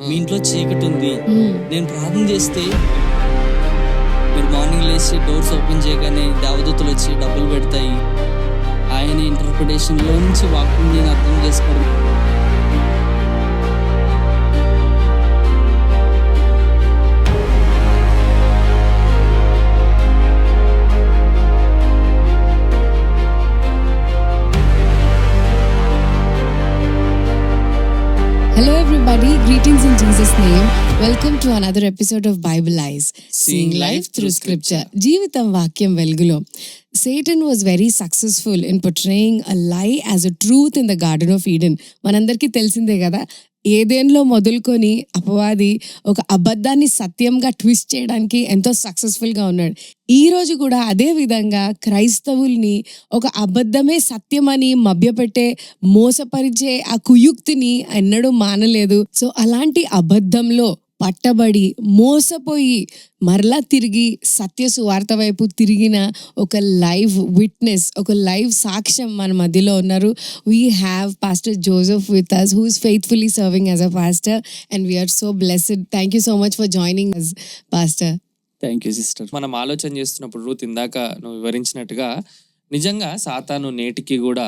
మీ ఇంట్లో చీకటి ఉంది, మ్మ్. నేను ప్రార్థన చేస్తే మీరు మార్నింగ్ లేచి డోర్స్ ఓపెన్ చేయగానే దేవదూతలు వచ్చి డబ్బులు పెడతాయి. ఆయన ఇంటర్ప్రిటేషన్లో నుంచి వాక్యం నేను అర్థం చేసుకోవడం. Hello everybody, greetings in Jesus' name. Welcome to another episode of Bible Eyes, seeing life through scripture. జీవితం వాక్యం వెలుగులో. Satan was very successful in portraying a lie as a truth in the Garden of Eden. మనందరికీ తెలిసిందే కదా, ఏదేన్లో మొదలుకొని అపవాది ఒక అబద్ధాన్ని సత్యంగా ట్విస్ట్ చేయడానికి ఎంతో సక్సెస్ఫుల్గా ఉన్నాడు. ఈ రోజు కూడా అదే విధంగా క్రైస్తవుల్ని ఒక అబద్ధమే సత్యమని మభ్యపెట్టే, మోసపరిచే ఆ కుయుక్తిని ఎన్నడూ మానలేదు. సో అలాంటి అబద్ధంలో పట్టబడి మోసపోయి మరలా తిరిగి సత్య సువార్త వైపు తిరిగిన ఒక లైవ్ విట్నెస్, ఒక లైవ్ సాక్ష్యం మన మధ్యలో ఉన్నారు. We have pastor Joseph with us, who is faithfully serving as a pastor, and we are so blessed. Thank you so much for joining us, pastor. Thank you sister. మనం ఆలోచన చేస్తున్నప్పుడు Ruth ఇందాక నువ్వు వివరించినట్టుగా నిజంగా సాతాను నేటికి కూడా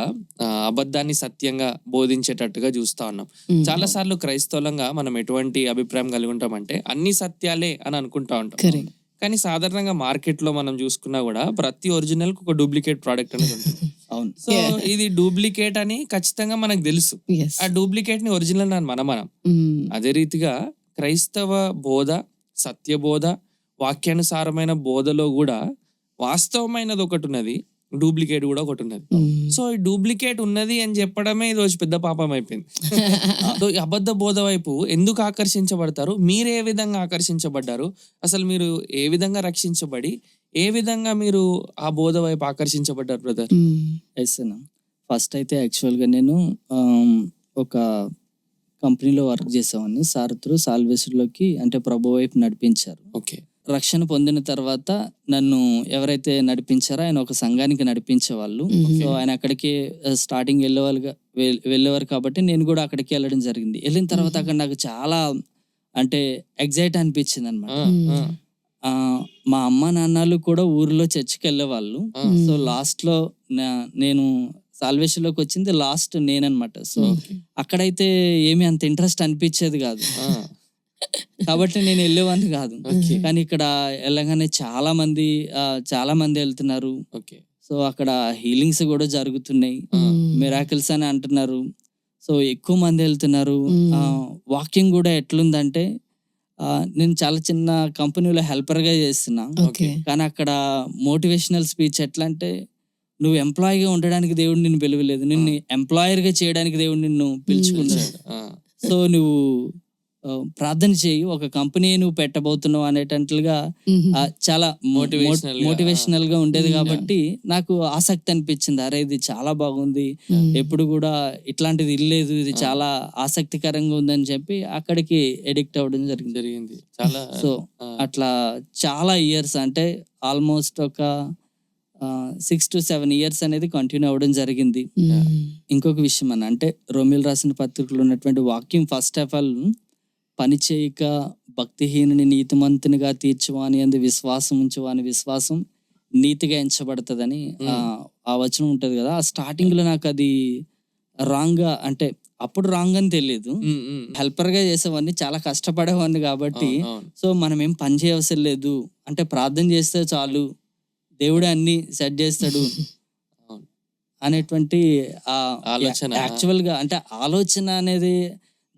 అబద్ధాన్ని సత్యంగా బోధించేటట్టుగా చూస్తా ఉన్నాం. చాలా సార్లు క్రైస్తవులంగా మనం ఎటువంటి అభిప్రాయం కలిగి ఉంటామంటే అన్ని సత్యాలే అని అనుకుంటా ఉంటాం. Correct. కానీ సాధారణంగా మార్కెట్ లో మనం చూసుకున్నా కూడా ప్రతి ఒరిజినల్ కు ఒక డూప్లికేట్ ప్రోడక్ట్ అనేది ఉంటుంది. అవును. సో ఇది డూప్లికేట్ అని ఖచ్చితంగా మనకు తెలుసు. Yes. ఆ డూప్లికేట్ ని ఒరిజినల్ అని మనం అదే రీతిగా క్రైస్తవ బోధ, సత్యబోధ, వాక్యానుసారమైన బోధలో కూడా వాస్తవమైనది ఒకటి ఉన్నది, డూప్లికేట్ కూడా ఒకటి ఉన్నది. సో ఈ డూప్లికేట్ ఉన్నది అని చెప్పడమే ఈ రోజు పెద్ద పాపం అయిపోయింది. సో ఈ అబద్ధ బోధ వైపు ఎందుకు ఆకర్షించబడతారు? మీరు ఏ విధంగా ఆకర్షించబడ్డారు? అసలు మీరు ఏ విధంగా రక్షించబడి ఏ విధంగా మీరు ఆ బోధ వైపు ఆకర్షించబడ్డారు బ్రదర్? ఎస్ అన్న. ఫస్ట్ అయితే యాక్చువల్గా నేను ఒక కంపెనీలో వర్క్ చేసేవాడిని. సార్ త్రూ సాల్వేషన్లోకి అంటే ప్రభు వైపు నడిపించారు. ఓకే. రక్షణ పొందిన తర్వాత నన్ను ఎవరైతే నడిపించారో ఆయన ఒక సంఘానికి నడిపించేవాళ్ళు. సో ఆయన అక్కడికి స్టార్టింగ్ వెళ్ళేవారు కాబట్టి నేను కూడా అక్కడికి వెళ్ళడం జరిగింది. వెళ్ళిన తర్వాత అక్కడ నాకు చాలా అంటే ఎగ్జైట్ అనిపించింది అనమాట. మా అమ్మ నాన్నలు కూడా ఊరిలో చర్చికి వెళ్ళేవాళ్ళు. సో లాస్ట్ లో నేను సాల్వేషన్ లోకి వచ్చింది లాస్ట్ నేననమాట. సో అక్కడైతే ఏమి అంత ఇంట్రెస్ట్ అనిపించేది కాదు కాబట్టి నేను వెళ్ళేవాడిని కాదు. కానీ ఇక్కడ వెళ్ళగానే చాలా మంది వెళ్తున్నారు. సో అక్కడ హీలింగ్స్ కూడా జరుగుతున్నాయి, మిరాకిల్స్ అని అంటున్నారు. సో ఎక్కువ మంది వెళ్తున్నారు. వాకింగ్ కూడా ఎట్లుందంటే నేను చాలా చిన్న కంపెనీలో హెల్పర్ గా చేస్తున్నా. కానీ అక్కడ మోటివేషనల్ స్పీచ్ ఎట్లా అంటే, నువ్వు ఎంప్లాయీగా ఉండడానికి దేవుడు నిన్ను పిలవలేదు, నిన్ను ఎంప్లాయర్ గా చేయడానికి దేవుడు నిన్ను పిలుచుకున్నాడు. సో నువ్వు ప్రార్థన చేయి, ఒక కంపెనీ నువ్వు పెట్టబోతున్నావు అనేటట్లుగా చాలా మోటివేషనల్ గా ఉండేది. కాబట్టి నాకు ఆసక్తి అనిపించింది, అరే ఇది చాలా బాగుంది, ఎప్పుడు కూడా ఇట్లాంటిది ఇల్లేదు, ఇది చాలా ఆసక్తికరంగా ఉందని చెప్పి అక్కడికి ఎడిక్ట్ అవ్వడం జరిగింది. చాలా సో అట్లా చాలా ఇయర్స్ అంటే ఆల్మోస్ట్ ఒక 6 to 7 years అనేది కంటిన్యూ అవ్వడం జరిగింది. ఇంకొక విషయం అంటే రోమిల్ రాసిన పత్రికలో ఉన్నటువంటి వాక్యం ఫస్ట్ ఆఫ్ ఆల్, పని చేయక భక్తిహీనుని నీతిమంతునిగా తీర్చువాని అందు విశ్వాసం ఉంచువాని విశ్వాసం నీతిగా ఎంచబడుతుందని ఆ వచనం ఉంటది కదా. ఆ స్టార్టింగ్ లో నాకు అది రాంగ్ గా, అంటే అప్పుడు రాంగ్ అని తెలియదు. హెల్పర్ గా చేసేవాడిని, చాలా కష్టపడేవాడిని కాబట్టి సో మనం ఏం పని చేయవసరం లేదు, అంటే ప్రార్థన చేస్తే చాలు దేవుడే అన్ని సెట్ చేస్తాడు అనేటువంటి ఆలోచన. యాక్చువల్ గా అంటే ఆలోచన అనేది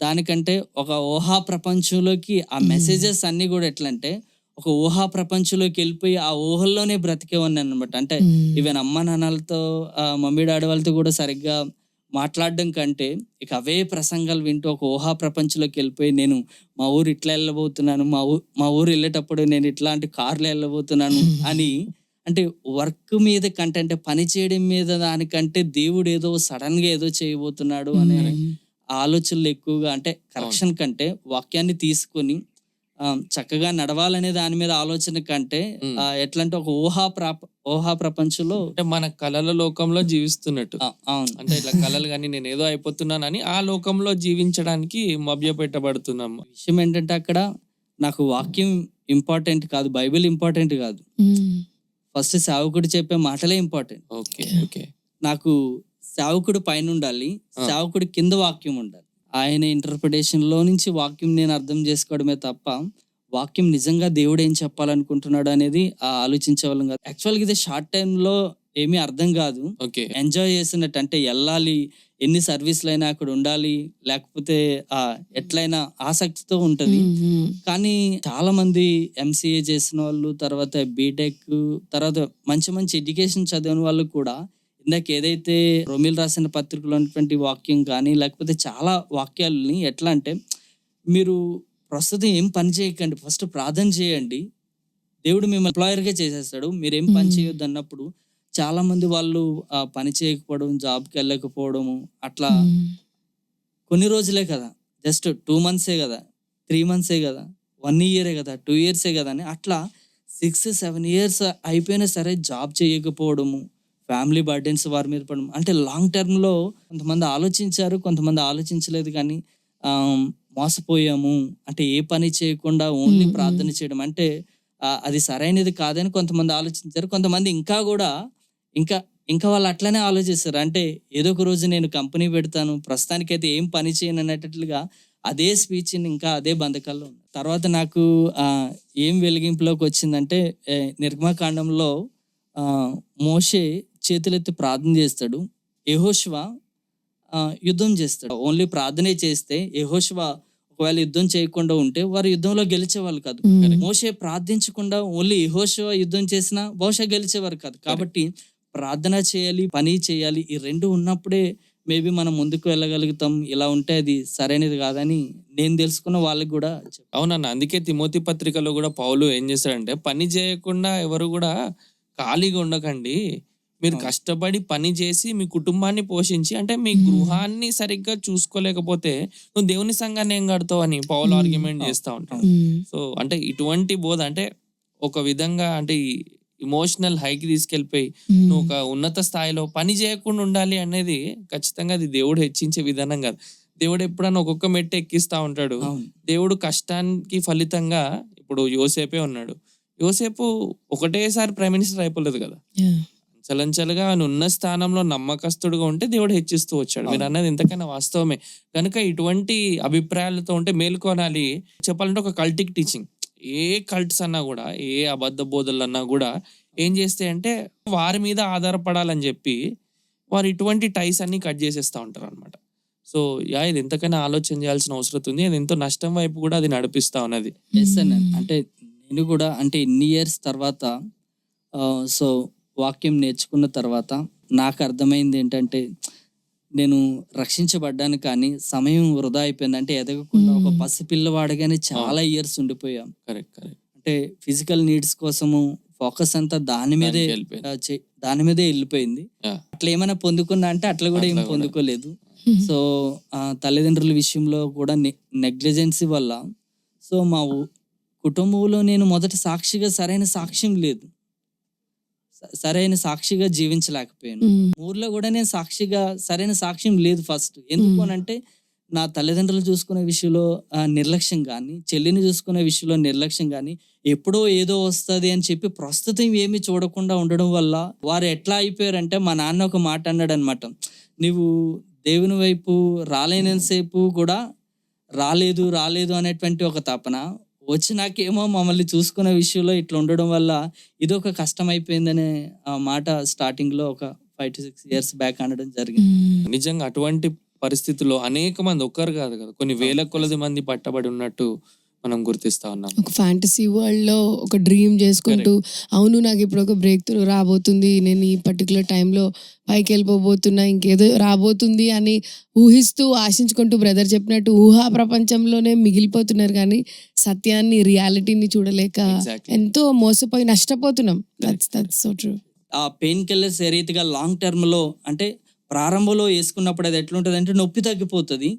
దానికంటే ఒక ఊహా ప్రపంచంలోకి ఆ మెసేజెస్ అన్ని కూడా ఎట్లా అంటే ఒక ఊహా ప్రపంచంలోకి వెళ్ళిపోయి ఆ ఊహల్లోనే బ్రతికేవాడిని అనమాట. అంటే ఈవెన్ అమ్మ నాన్నలతో మమ్మీ డాడీ వాళ్ళతో కూడా సరిగ్గా మాట్లాడడం కంటే ఇక అవే ప్రసంగాలు వింటూ ఒక ఊహా ప్రపంచంలోకి వెళ్ళిపోయి, నేను మా ఊరు ఇట్లా వెళ్ళబోతున్నాను, మా ఊరు వెళ్ళేటప్పుడు నేను ఇట్లాంటి కార్లో వెళ్ళబోతున్నాను అని, అంటే వర్క్ మీద కంటే, అంటే పని చేయడం మీద దానికంటే దేవుడు ఏదో సడన్ గా ఏదో చేయబోతున్నాడు అనే ఆలోచనలు ఎక్కువగా, అంటే కరెక్షన్ కంటే వాక్యాన్ని తీసుకొని చక్కగా నడవాలనే దాని మీద ఆలోచన కంటే ఎట్లా అంటే ఒక ఊహా ప్రపంచంలో అంటే మన కళల లోకంలో జీవిస్తున్నట్టు. అవును. అంటే ఇట్లా కళలు కానీ నేను ఏదో అయిపోతున్నానని ఆ లోకంలో జీవించడానికి మభ్యపెట్టబడుతున్నాము. విషయం ఏంటంటే అక్కడ నాకు వాక్యం ఇంపార్టెంట్ కాదు, బైబిల్ ఇంపార్టెంట్ కాదు, ఫస్ట్ సేవకుడు చెప్పే మాటలే ఇంపార్టెంట్. Okay okay. నాకు సేవకుడు పైన ఉండాలి, సేవకుడు కింద వాక్యం ఉండాలి. ఆయన ఇంటర్ప్రిటేషన్ లో నుంచి వాక్యం నేను అర్థం చేసుకోవడమే తప్ప వాక్యం నిజంగా దేవుడు ఏం చెప్పాలనుకుంటున్నాడు అనేది ఆలోచించే వాళ్ళం కాదు. యాక్చువల్గా ఇది షార్ట్ టైమ్ లో ఏమీ అర్థం కాదు. ఓకే. ఎంజాయ్ చేసినట్టు, అంటే వెళ్ళాలి, ఎన్ని సర్వీస్లు అయినా అక్కడ ఉండాలి, లేకపోతే ఎట్లయినా ఆసక్తితో ఉంటది. కానీ చాలా మంది ఎంసీఏ చేసిన వాళ్ళు, తర్వాత బీటెక్, తర్వాత మంచి మంచి ఎడ్యుకేషన్ చదివిన వాళ్ళు కూడా ఇందాక ఏదైతే రోమిల్ రాసిన పత్రికలో ఉన్నటువంటి వాక్యం కానీ లేకపోతే చాలా వాక్యాలని ఎట్లా అంటే, మీరు ప్రస్తుతం ఏం పని చేయకండి, ఫస్ట్ ప్రార్థన చేయండి, దేవుడు మిమ్మల్ని ఎంప్లాయర్గా చేసేస్తాడు, మీరేం పని చేయొద్దు అన్నప్పుడు చాలా మంది వాళ్ళు పని చేయకపోవడం, జాబ్కి వెళ్ళకపోవడము, అట్లా కొన్ని రోజులే కదా, జస్ట్ 2 months కదా, 3 months కదా, 1 year కదా, 2 years కదా అని అట్లా 6-7 years అయిపోయినా సరే జాబ్ చేయకపోవడము, ఫ్యామిలీ బర్డెన్స్ వారి మీద పడడం. అంటే లాంగ్ టర్మ్లో కొంతమంది ఆలోచించారు, కొంతమంది ఆలోచించలేదు. కానీ మోసపోయాము అంటే ఏ పని చేయకుండా ఓన్లీ ప్రార్థన చేయడం అంటే అది సరైనది కాదని కొంతమంది ఆలోచించారు. కొంతమంది ఇంకా వాళ్ళు అట్లనే ఆలోచిస్తారు. అంటే ఏదో ఒక రోజు నేను కంపెనీ పెడతాను, ప్రస్తుతానికైతే ఏం పని చేయను అన్నట్టుగా అదే స్పీచ్ని ఇంకా అదే బంధకాల్లో ఉంది. తర్వాత నాకు ఏం వెలిగింపులోకి వచ్చిందంటే, నిర్గమకాండంలో మోషే చేతులెత్తి ప్రార్థన చేస్తాడు, యెహోషువ యుద్ధం చేస్తాడు. ఓన్లీ ప్రార్థనే చేస్తే యెహోషువ ఒకవేళ యుద్ధం చేయకుండా ఉంటే వారు యుద్ధంలో గెలిచేవాళ్ళు కాదు. మోషే ప్రార్థించకుండా ఓన్లీ యెహోషువ యుద్ధం చేసినా బహుశా గెలిచేవారు కాదు. కాబట్టి ప్రార్థన చేయాలి, పని చేయాలి, ఈ రెండు ఉన్నప్పుడే మేబీ మనం ముందుకు వెళ్ళగలుగుతాం. ఇలా ఉంటే అది సరైనది కాదని నేను తెలుసుకున్న వాళ్ళకి కూడా. అవునన్న, అందుకే తిమోతి పత్రికలో కూడా పౌలు ఏం చేస్తాడంటే, పని చేయకుండా ఎవరు కూడా ఖాళీగా ఉండకండి, మీరు కష్టపడి పని చేసి మీ కుటుంబాన్ని పోషించి, అంటే మీ గృహాన్ని సరిగ్గా చూసుకోలేకపోతే నువ్వు దేవుని సంఘాన్ని ఏం కడతావు అని పౌలు ఆర్గ్యుమెంట్ చేస్తూ ఉంటాడు. సో అంటే ఇటువంటి బోధ అంటే ఒక విధంగా అంటే ఇమోషనల్ హైకి తీసుకెళ్ళిపోయి నువ్వు ఒక ఉన్నత స్థాయిలో పని చేయకుండా ఉండాలి అనేది ఖచ్చితంగా అది దేవుడు హెచ్చించే విధానం కాదు. దేవుడు ఎప్పుడన్నా ఒక్కొక్క మెట్టు ఎక్కిస్తా ఉంటాడు. దేవుడు కష్టానికి ఫలితంగా ఇప్పుడు యోసేపే ఉన్నాడు. యోసేపు ఒకటేసారి ప్రైమ్ మినిస్టర్ అయిపోలేదు కదా, చలంచలుగా ఆయన ఉన్న స్థానంలో నమ్మకస్తుడుగా ఉంటే దేవుడు హెచ్చిస్తూ వచ్చాడు. మీరు అన్నది ఎంతకైనా వాస్తవమే. కనుక ఇటువంటి అభిప్రాయాలతో ఉంటే మేల్కొనాలి. చెప్పాలంటే ఒక కల్టిక్ టీచింగ్, ఏ కల్ట్స్ అన్నా కూడా, ఏ అబద్ధ బోధలు అన్నా కూడా ఏం చేస్తే అంటే వారి మీద ఆధారపడాలని చెప్పి వారు ఇటువంటి టైస్ అన్ని కట్ చేసేస్తూ ఉంటారు అనమాట. సో ఇది ఎంతకైనా ఆలోచన చేయాల్సిన అవసరం ఉంది. అది ఎంతో నష్టం వైపు కూడా అది నడిపిస్తా ఉన్నది. అంటే నేను కూడా అంటే ఇన్ని ఇయర్స్ తర్వాత సో వాక్యం నేర్చుకున్న తర్వాత నాకు అర్థమైంది ఏంటంటే, నేను రక్షించబడ్డాను కానీ సమయం వృధా అయిపోయింది. అంటే ఎదగకుండా ఒక పసిపిల్లవాడగానే చాలా ఇయర్స్ ఉండిపోయాం. కరెక్ట్. అంటే ఫిజికల్ నీడ్స్ కోసము ఫోకస్ అంతా దాని మీదే వెళ్ళిపోయింది. అట్లా ఏమైనా పొందుకున్నా అంటే అట్లా కూడా ఏం పొందుకోలేదు. సో తల్లిదండ్రుల విషయంలో కూడా నెగ్లిజెన్సీ వల్ల సో మా కుటుంబంలో నేను మొదట సరైన సాక్ష్యం లేదు, సరైన సాక్షిగా జీవించలేకపోయాను. ఊర్లో కూడా నేను సరైన సాక్ష్యం లేదు ఫస్ట్. ఎందుకు అనంటే నా తల్లిదండ్రులు చూసుకునే విషయంలో నిర్లక్ష్యం కానీ, చెల్లిని చూసుకునే విషయంలో నిర్లక్ష్యం కానీ, ఎప్పుడో ఏదో వస్తుంది అని చెప్పి ప్రస్తుతం ఏమి చూడకుండా ఉండడం వల్ల వారు ఎట్లా అయిపోయారంటే, మా నాన్న ఒక మాట అన్నాడు అనమాట, నువ్వు దేవుని వైపు రాలేనంతసేపు కూడా రాలేదు అనేటువంటి ఒక తపన వచ్చినాకేమో మమ్మల్ని చూసుకునే విషయంలో ఇట్లా ఉండడం వల్ల ఇది ఒక కష్టం అయిపోయిందనే మాట స్టార్టింగ్ లో ఒక 5 to 6 years బ్యాక్ అనడం జరిగింది. నిజంగా అటువంటి పరిస్థితుల్లో అనేక మంది, ఒక్కరు కాదు కదా, కొన్ని వేల కొలది మంది పట్టబడి ఉన్నట్టు మనం గుర్తిస్తా ఉన్నాం. ఒక ఫ్యాంటసీ వరల్డ్ లో ఒక డ్రీమ్ చేసుకుంటూ, అవును నాకు ఇప్పుడు ఒక బ్రేక్ త్రూ రాబోతుంది, నేను ఈ పర్టికులర్ టైంలో పైకి వెళ్ళిపోబోతున్నా, ఇంకేదో రాబోతుంది అని ఊహిస్తూ ఆశించుకుంటూ బ్రదర్ చెప్పినట్టు ఊహా ప్రపంచంలోనే మిగిలిపోతున్నారు. కానీ సత్యాన్ని, రియాలిటీని చూడలేక ఎంతో మోసపోయి నష్టపోతున్నాం. That's so true. ఆ పెయిన్ కిల్లర్స్ ఏ రీతిగా లాంగ్ టర్మ్ లో అంటే ప్రారంభంలో వేసుకున్నప్పుడు అది ఎట్లుంటది అంటే నొప్పి తగ్గిపోతుంది,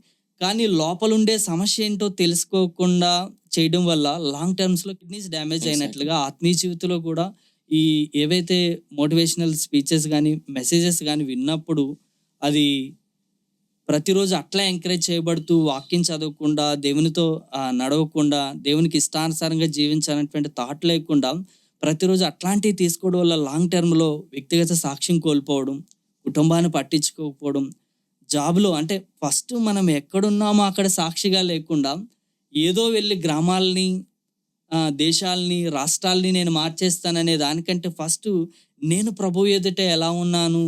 కానీ లోపల ఉండే సమస్య ఏంటో తెలుసుకోకుండా చేయడం వల్ల లాంగ్ టర్మ్స్ లో కిడ్నీస్ డ్యామేజ్ అయినట్లుగా ఆత్మీయ జీవితంలో కూడా ఈ ఏవైతే మోటివేషనల్ స్పీచెస్ కానీ మెసేజెస్ కానీ విన్నప్పుడు అది ప్రతిరోజు అట్లా ఎంకరేజ్ చేయబడుతూ వాక్యం చదవకుండా దేవునితో నడవకుండా దేవునికి ఇష్టానుసారంగా జీవించాలనేటువంటి థాట్ లేకుండా ప్రతిరోజు అట్లాంటివి తీసుకోవడం వల్ల లాంగ్ టర్మ్లో వ్యక్తిగత సాక్ష్యం కోల్పోవడం, కుటుంబాన్ని పట్టించుకోకపోవడం, జాబ్లో అంటే ఫస్ట్ మనం ఎక్కడున్నామో అక్కడ సాక్షిగా లేకుండా ఏదో వెళ్ళి గ్రామాలని, దేశాలని, రాష్ట్రాలని నేను మార్చేస్తాననే దానికంటే ఫస్ట్ నేను ప్రభు ఎదుట ఎలా ఉన్నాను,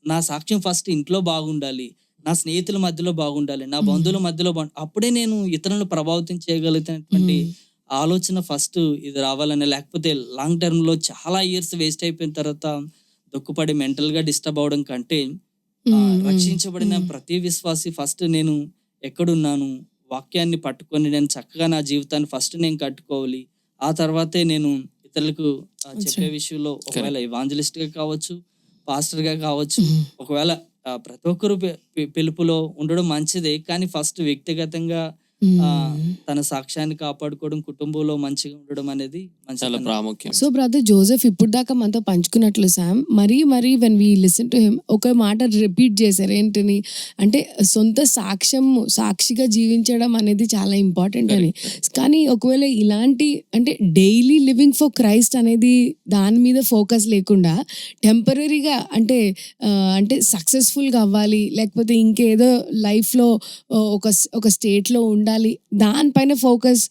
నా సాక్ష్యం ఫస్ట్ ఇంట్లో బాగుండాలి, నా స్నేహితుల మధ్యలో బాగుండాలి, నా బంధువుల మధ్యలో అప్పుడే నేను ఇతరులను ప్రభావితం చేయగలుగుతున్నటువంటి ఆలోచన ఫస్ట్ ఇది రావాలని. లేకపోతే లాంగ్ టర్మ్లో చాలా ఇయర్స్ వేస్ట్ అయిపోయిన తర్వాత దుఃఖపడి మెంటల్గా డిస్టర్బ్ అవడం కంటే రక్షించబడిన ప్రతి విశ్వాసి ఫస్ట్ నేను ఎక్కడున్నాను, వాక్యాన్ని పట్టుకొని నేను చక్కగా నా జీవితాన్ని ఫస్ట్ నేను కట్టుకోవాలి, ఆ తర్వాతే నేను ఇతరులకు చెప్పే విషయంలో ఒకవేళ ఇవాంజలిస్ట్ గా కావచ్చు, పాస్టర్ గా కావచ్చు, ఒకవేళ ప్రతి ఒక్కరు పిలుపులో ఉండడం మంచిదే, కానీ ఫస్ట్ వ్యక్తిగతంగా తన సాక్ష్యాన్ని కాపాడుకోవడం, కుటుంబంలో మంచిగా ఉండడం అనేది చాలా ప్రాముఖ్యం. సో బ్రదర్ జోసెఫ్ ఇప్పుడు దాకా మనతో పంచుకున్నట్లు శామ్ మరి when we listen to him ఒక మాట రిపీట్ చేశారు, ఏంటని అంటే సొంత సాక్షిగా జీవించడం అనేది చాలా ఇంపార్టెంట్ అని. కానీ ఒకవేళ ఇలాంటి అంటే డైలీ లివింగ్ ఫర్ క్రైస్ట్ అనేది దాని మీద ఫోకస్ లేకుండా టెంపరీగా అంటే సక్సెస్ఫుల్గా అవ్వాలి, లేకపోతే ఇంకేదో లైఫ్లో ఒక స్టేట్లో ఉండాలి, దానిపైన ఫోకస్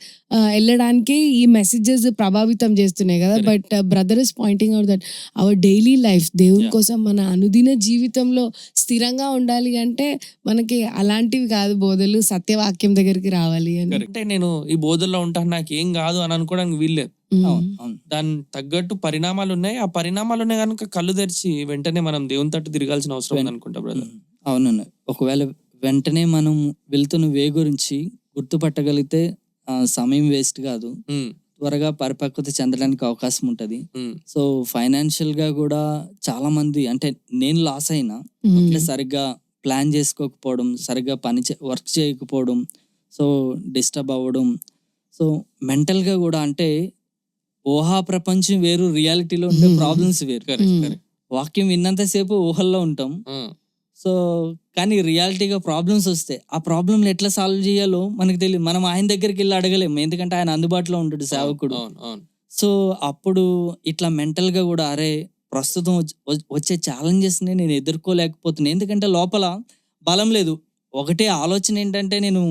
వెళ్ళడానికి ఈ మెసేజెస్ ప్రభావితం చేస్తున్నాయి కదా. But brother is pointing out that hour daily life దేవుని కోసం మన అనుదిన జీవితంలో స్థిరంగా ఉండాలి అంటే మనకి అలాంటివి కాదు బోధలు, సత్యవాక్యం దగ్గరికి రావాలి అని. అంటే నేను ఈ బోధల్లో ఉంటాను నాకు ఏం కాదు అని అనుకోవడానికి వీల్లేదు. దాని తగ్గట్టు పరిణామాలు ఉన్నాయి. ఆ పరిణామాలు ఉన్నాయి కనుక కళ్ళు తెరిచి వెంటనే మనం దేవుని తట్టు తిరగాల్సిన అవసరం ఉంది అనుకుంటా బ్రదర్. అవునన్నా, ఒకవేళ వెంటనే మనం వెళ్తున్న వే గురించి గుర్తుపట్టగలిగితే సమయం వేస్ట్ కాదు, త్వరగా పరిపక్వత చెందడానికి అవకాశం ఉంటది. సో ఫైనాన్షియల్ గా కూడా చాలా మంది అంటే నేను లాస్ అయినా అంటే సరిగ్గా ప్లాన్ చేసుకోకపోవడం, సరిగ్గా వర్క్ చేయకపోవడం, సో డిస్టర్బ్ అవ్వడం, సో మెంటల్ గా కూడా అంటే ఊహా ప్రపంచం వేరు, రియాలిటీలో ఉండే ప్రాబ్లమ్స్ వేరు. వాక్యం విన్నంతసేపు ఊహల్లో ఉంటాం, సో కానీ రియాలిటీగా ప్రాబ్లమ్స్ వస్తే ఆ ప్రాబ్లంలు ఎట్లా సాల్వ్ చేయాలో మనకు తెలియదు. మనం ఆయన దగ్గరికి వెళ్ళి అడగలేము, ఎందుకంటే ఆయన అందుబాటులో ఉంటాడు సేవకుడు. సో అప్పుడు ఇట్లా మెంటల్ గా కూడా అరే ప్రస్తుతం వచ్చే ఛాలెంజెస్ ని నేను ఎదుర్కోలేకపోతున్నాను, ఎందుకంటే లోపల బలం లేదు. ఒకటే ఆలోచన ఏంటంటే నేను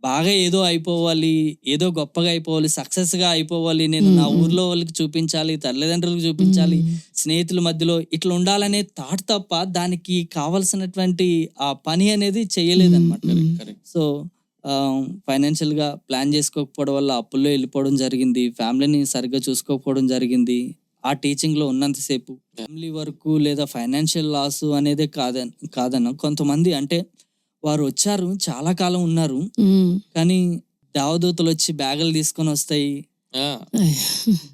బాగా ఏదో అయిపోవాలి, ఏదో గొప్పగా అయిపోవాలి, సక్సెస్ గా అయిపోవాలి, నేను నా ఊర్లో వాళ్ళకి చూపించాలి, తల్లిదండ్రులకు చూపించాలి, స్నేహితుల మధ్యలో ఇట్లా ఉండాలనే థాట్ తప్ప దానికి కావాల్సినటువంటి ఆ పని అనేది చేయలేదన్నమాట. సో ఫైనాన్షియల్ గా ప్లాన్ చేసుకోకపోవడం వల్ల అప్పుల్లో వెళ్ళిపోవడం జరిగింది, ఫ్యామిలీని సరిగ్గా చూసుకోకపోవడం జరిగింది. ఆ టీచింగ్ లో ఉన్నంతసేపు ఫ్యామిలీ వరకు లేదా ఫైనాన్షియల్ లాస్ అనేది కాదన్న కొంతమంది అంటే వారు వచ్చారు, చాలా కాలం ఉన్నారు, కానీ దేవదూతలు వచ్చి బ్యాగులు తీసుకొని వస్తాయి,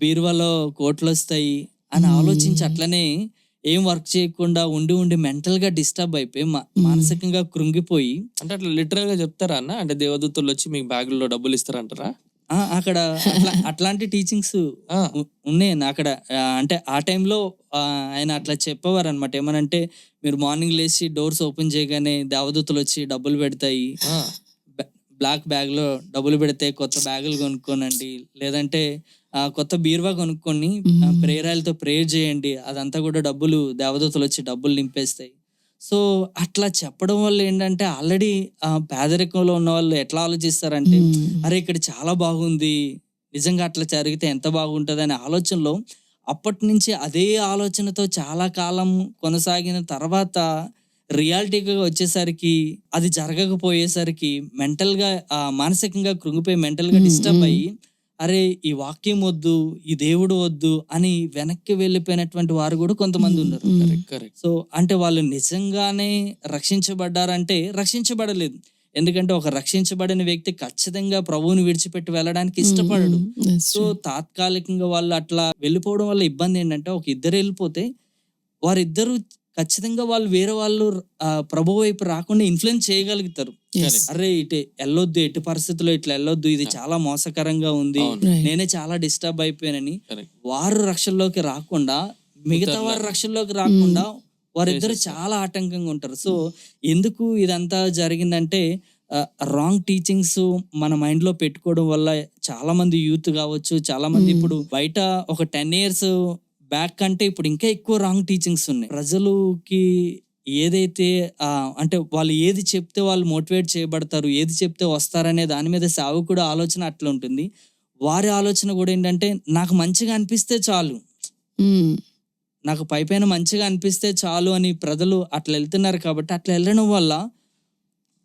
బీరువాలో కోట్లు వస్తాయి అని ఆలోచించి అట్లనే ఏం వర్క్ చేయకుండా ఉండి మెంటల్ గా డిస్టర్బ్ అయిపోయి మానసికంగా కృంగిపోయి. అంటే అట్లా లిటరల్ గా చెప్తారా అన్న? అంటే దేవదూతలు వచ్చి మీకు బ్యాగుల్లో డబ్బులు ఇస్తారంటారా? అక్కడ అట్లాంటి టీచింగ్స్ ఉన్నాయి అక్కడ. అంటే ఆ టైంలో ఆయన అట్లా చెప్పేవారు అనమాట. ఏమనంటే మీరు మార్నింగ్ లేచి డోర్స్ ఓపెన్ చేయగానే దేవదూతలు వచ్చి డబ్బులు పెడతాయి, బ్లాక్ బ్యాగ్ లో డబ్బులు పెడితే కొత్త బ్యాగులు కొనుక్కోనండి, లేదంటే కొత్త బీరువా కొనుక్కొని ప్రేరాలతో ప్రేయర్ చేయండి, అదంతా కూడా డబ్బులు దేవదూతలు వచ్చి డబ్బులు నింపేస్తాయి. సో అట్లా చెప్పడం వల్ల ఏంటంటే ఆల్రెడీ పేదరికంలో ఉన్న వాళ్ళు ఎట్లా ఆలోచిస్తారంటే అరే ఇక్కడ చాలా బాగుంది, నిజంగా అట్లా జరిగితే ఎంత బాగుంటుంది అనే ఆలోచనలో అప్పటి నుంచి అదే ఆలోచనతో చాలా కాలం కొనసాగిన తర్వాత రియాలిటీగా వచ్చేసరికి అది జరగకపోయేసరికి మెంటల్ గా మానసికంగా కృంగిపోయి మెంటల్ గా డిస్టర్బ్ అయ్యి అరే ఈ వాక్యం వద్దు, ఈ దేవుడు వద్దు అని వెనక్కి వెళ్ళిపోయినటువంటి వారు కూడా కొంతమంది ఉన్నారు. సో అంటే వాళ్ళు నిజంగానే రక్షించబడ్డారంటే రక్షించబడలేదు, ఎందుకంటే ఒక రక్షించబడిన వ్యక్తి ఖచ్చితంగా ప్రభువుని విడిచిపెట్టి వెళ్ళడానికి ఇష్టపడడు. సో తాత్కాలికంగా వాళ్ళు అట్లా వెళ్ళిపోవడం వల్ల ఇబ్బంది ఏంటంటే ఒక ఇద్దరు వెళ్ళిపోతే వారిద్దరూ ఖచ్చితంగా వాళ్ళు వేరే వాళ్ళు ప్రభు వైపు రాకుండా ఇన్ఫ్లుయెన్స్ చేయగలుగుతారు. Yes. అరే ఇటు వెళ్ళొద్దు, ఎటు పరిస్థితుల్లో ఇట్లా వెళ్ళొద్దు, ఇది చాలా మోసకరంగా ఉంది, Right. నేనే చాలా డిస్టర్బ్ అయిపోయానని Correct. వారు రక్షణలోకి రాకుండా, మిగతా వారు రక్షణలోకి రాకుండా వారిద్దరు చాలా ఆటంకంగా ఉంటారు. సో ఎందుకు ఇదంతా జరిగిందంటే రాంగ్ టీచింగ్స్ మన మైండ్ లో పెట్టుకోవడం వల్ల చాలా మంది యూత్ కావచ్చు, చాలా మంది ఇప్పుడు బయట ఒక 10 years బ్యాక్ కంటే ఇప్పుడు ఇంకా ఎక్కువ రాంగ్ టీచింగ్స్ ఉన్నాయి. ప్రజలకి ఏదైతే అంటే వాళ్ళు ఏది చెప్తే వాళ్ళు మోటివేట్ చేయబడతారు, ఏది చెప్తే వస్తారనే దాని మీద సేవకుడు ఆలోచన అట్లా ఉంటుంది. వారి ఆలోచన కూడా ఏంటంటే నాకు మంచిగా అనిపిస్తే చాలు, నాకు పైపైన మంచిగా అనిపిస్తే చాలు అని ప్రజలు అట్లా వెళ్తున్నారు. కాబట్టి అట్లా వెళ్ళడం వల్ల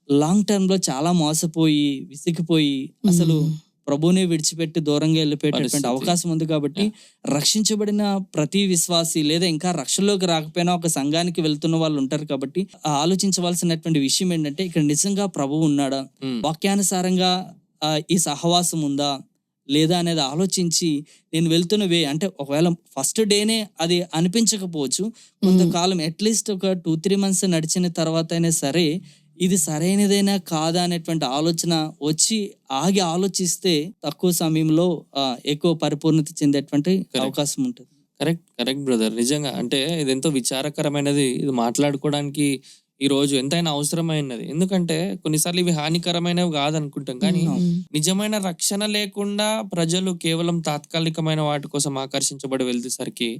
లాంగ్ టర్మ్ లో చాలా మోసపోయి విసిగిపోయి అసలు ప్రభువునే విడిచిపెట్టి దూరంగా వెళ్ళిపోయేటటువంటి అవకాశం ఉంది. కాబట్టి రక్షించబడిన ప్రతి విశ్వాసి లేదా ఇంకా రక్షణలోకి రాకపోయినా ఒక సంఘానికి వెళ్తున్న వాళ్ళు ఉంటారు. కాబట్టి ఆలోచించవలసినటువంటి విషయం ఏంటంటే ఇక్కడ నిజంగా ప్రభువు ఉన్నాడా, వాక్యానుసారంగా ఈ సహవాసం ఉందా లేదా అనేది ఆలోచించి నేను వెళ్తున్న వే అంటే ఒకవేళ ఫస్ట్ డేనే అది అనిపించకపోవచ్చు, కొంతకాలం అట్లీస్ట్ ఒక 2-3 months నడిచిన తర్వాత అయినా సరే ఇది సరైనదైనా కాదా అనేటువంటి ఆలోచన వచ్చి ఆగి ఆలోచిస్తే తక్కువ సమయంలో ఎక్కువ పరిపూర్ణత చెందేటువంటి అవకాశం ఉంటుంది. Correct brother. నిజంగా అంటే ఇది ఎంతో విచారకరమైనది. ఇది మాట్లాడుకోవడానికి ఈ రోజు ఎంతైనా అవసరమైనది. ఎందుకంటే కొన్నిసార్లు ఇవి హానికరమైనవి కాదనుకుంటాం, కానీ నిజమైన రక్షణ లేకుండా ప్రజలు కేవలం తాత్కాలికమైన వాటి కోసం ఆకర్షించబడి వెళ్తేసరికి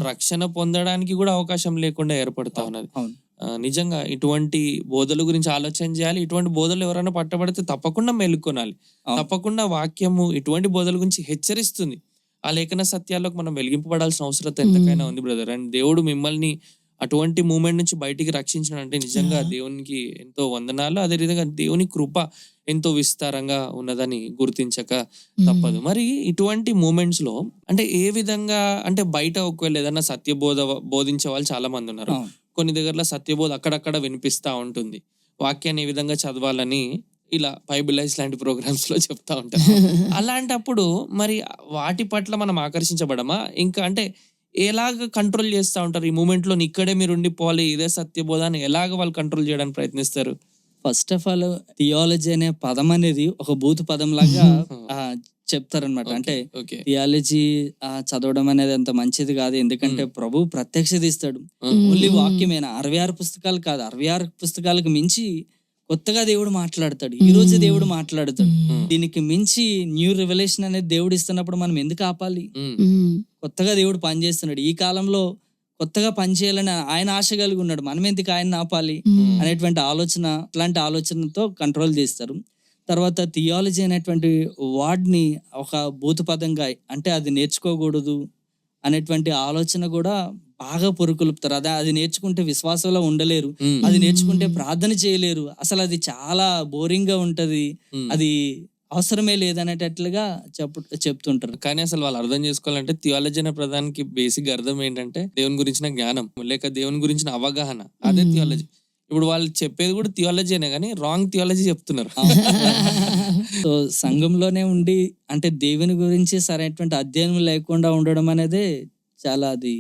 రక్షణ పొందడానికి కూడా అవకాశం లేకుండా ఏర్పడుతా ఉన్నది. నిజంగా ఇటువంటి బోధల గురించి ఆలోచన చేయాలి. ఇటువంటి బోధలు ఎవరైనా పట్టబడితే తప్పకుండా మేలుకొనాలి. తప్పకుండా వాక్యము ఇటువంటి బోధల గురించి హెచ్చరిస్తుంది. ఆ లేఖన సత్యాల్లోకి మనం వెలిగింపబడాల్సిన అవసరం ఎంతకైనా ఉంది బ్రదర్. అండ్ దేవుడు మిమ్మల్ని అటువంటి మూమెంట్ నుంచి బయటికి రక్షించినంటే నిజంగా దేవునికి ఎంతో వందనాలు. అదే విధంగా దేవుని కృప ఎంతో విస్తారంగా ఉన్నదని గుర్తించక తప్పదు. మరి ఇటువంటి మూమెంట్స్ లో అంటే ఏ విధంగా అంటే బయట ఒకవేళ ఏదైనా బోధించే వాళ్ళు చాలా మంది ఉన్నారు. కొన్ని దగ్గరలో సత్యబోధ అక్కడక్కడ వినిపిస్తా ఉంటుంది. వాక్యాన్ని ఏ విధంగా చదవాలని ఇలా బైబిలైజ్ లాంటి ప్రోగ్రామ్స్ లో చెప్తా ఉంటారు. అలాంటప్పుడు మరి వాటి పట్ల మనం ఆకర్షించబడమా? ఇంకా అంటే ఎలాగ కంట్రోల్ చేస్తూ ఉంటారు ఈ మూమెంట్ లో? ఇక్కడే మీరు ఉండిపోవాలి, ఇదే సత్యబోధ అని ఎలాగ వాళ్ళు కంట్రోల్ చేయడానికి ప్రయత్నిస్తారు? ఫస్ట్ ఆఫ్ ఆల్ థియాలజీ అనే పదం అనేది ఒక భూత పదం లాగా చెప్తారనమాట. అంటే థియాలజీ చదవడం అనేది అంత మంచిది కాదు, ఎందుకంటే ప్రభు ప్రత్యక్షత ఇస్తాడు. ఓన్లీ వాక్యమేనా, 66 పుస్తకాలు కాదు, 66 పుస్తకాలకు మించి కొత్తగా దేవుడు మాట్లాడతాడు. ఈ రోజు దేవుడు మాట్లాడతాడు. దీనికి మించి న్యూ రివల్యూషన్ అనేది దేవుడు ఇస్తున్నప్పుడు మనం ఎందుకు ఆపాలి? కొత్తగా దేవుడు పనిచేస్తున్నాడు. ఈ కాలంలో కొత్తగా పనిచేయాలని ఆయన ఆశ కలిగి ఉన్నాడు. మనం ఎందుకు ఆయన ఆపాలి అనేటువంటి ఆలోచన, అట్లాంటి ఆలోచనతో కంట్రోల్ చేస్తారు. తర్వాత థియాలజీ అనేటువంటి వార్డ్ని ఒక భూతపదంగా అంటే అది నేర్చుకోకూడదు అనేటువంటి ఆలోచన కూడా బాగా పురుకొల్పుతారు. అది నేర్చుకుంటే విశ్వాసంలో ఉండలేరు, అది నేర్చుకుంటే ప్రార్థన చేయలేరు, అసలు అది చాలా బోరింగ్ గా ఉంటది, అది అవసరమే లేదనేటట్లుగా చెప్తుంటారు. కానీ అసలు వాళ్ళు అర్థం చేసుకోవాలంటే థియాలజీ అనే ప్రధానికి బేసిక్ అర్థం ఏంటంటే దేవుని గురించిన జ్ఞానం లేక దేవుని గురించిన అవగాహన, అదే థియాలజీ. ఇప్పుడు వాళ్ళు చెప్పేది కూడా థియాలజీనే కానీ రాంగ్ థియాలజీ చెప్తున్నారు. సో సంఘంలోనే ఉండి అంటే దేవుని గురించి సరైనటువంటి అధ్యయనం లేకుండా ఉండడం అనేది చాలా అది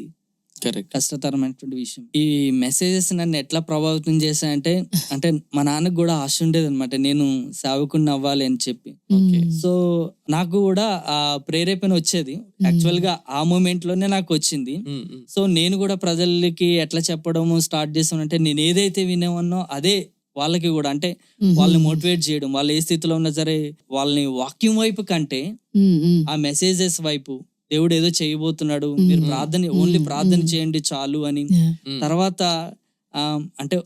కష్టతరమైనటువంటి విషయం. ఈ మెసేజెస్ నన్ను ఎట్లా ప్రభావితం చేశాయంటే, అంటే మా నాన్నకు కూడా ఆశ ఉండేది అనమాట, నేను సేవకుడిని అవ్వాలి అని చెప్పి. సో నాకు కూడా ఆ ప్రేరేపణ వచ్చేది. యాక్చువల్ గా ఆ మూమెంట్ లోనే నాకు వచ్చింది. సో నేను కూడా ప్రజలకి ఎట్లా చెప్పడం స్టార్ట్ చేసానంటే, నేను ఏదైతే వినేవన్నో అదే వాళ్ళకి కూడా అంటే వాళ్ళని మోటివేట్ చేయడం. వాళ్ళు ఏ స్థితిలో ఉన్నా సరే వాళ్ళని వాక్యం వైపు కంటే ఆ మెసేజెస్ వైపు, దేవుడు ఏదో చేయబోతున్నాడు, మీరు ఓన్లీ ప్రార్థన చేయండి చాలు అని. తర్వాత అంటే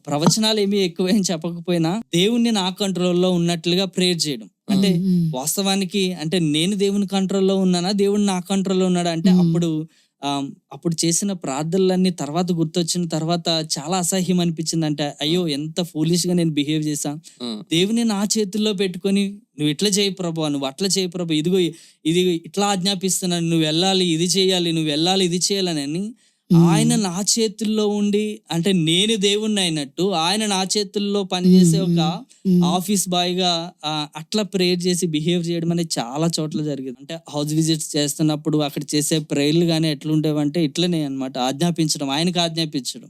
ప్రవచనాలు ఏమీ ఎక్కువ ఏం చెప్పకపోయినా దేవుణ్ణి నా కంట్రోల్లో ఉన్నట్లుగా ప్రేయర్ చేయడం. అంటే వాస్తవానికి అంటే నేను దేవుని కంట్రోల్లో ఉన్నానా, దేవుడు నా కంట్రోల్లో ఉన్నాడా అంటే అప్పుడు చేసిన ప్రార్థనలన్నీ తర్వాత గుర్తొచ్చిన తర్వాత చాలా అసహ్యం అనిపించింది. అంటే అయ్యో ఎంత ఫూలిష్ గా నేను బిహేవ్ చేశా, దేవుని నా చేతుల్లో పెట్టుకొని నువ్వు ఇట్లా చేయి ప్రభు, నువ్వు అట్లా చేయి ప్రభు, ఇది ఇట్లా ఆజ్ఞాపిస్తున్నాను, నువ్వు వెళ్ళాలి ఇది చేయాలి, నువ్వు వెళ్ళాలి ఇది చేయాలని ఆయన నా చేతుల్లో ఉండి, అంటే నేను దేవుణ్ణి అయినట్టు ఆయన నా చేతుల్లో పనిచేసే ఒక ఆఫీస్ బాయ్ గా అట్లా ప్రేయర్ చేసి బిహేవ్ చేయడం అనేది చాలా చోట్ల జరిగింది. అంటే హౌస్ విజిట్స్ చేస్తున్నప్పుడు అక్కడ చేసే ప్రేయర్లు గానీ ఎట్లుండేవంటే ఇట్లనే అన్నమాట, ఆజ్ఞాపించడం, ఆయనకు ఆజ్ఞాపించడం.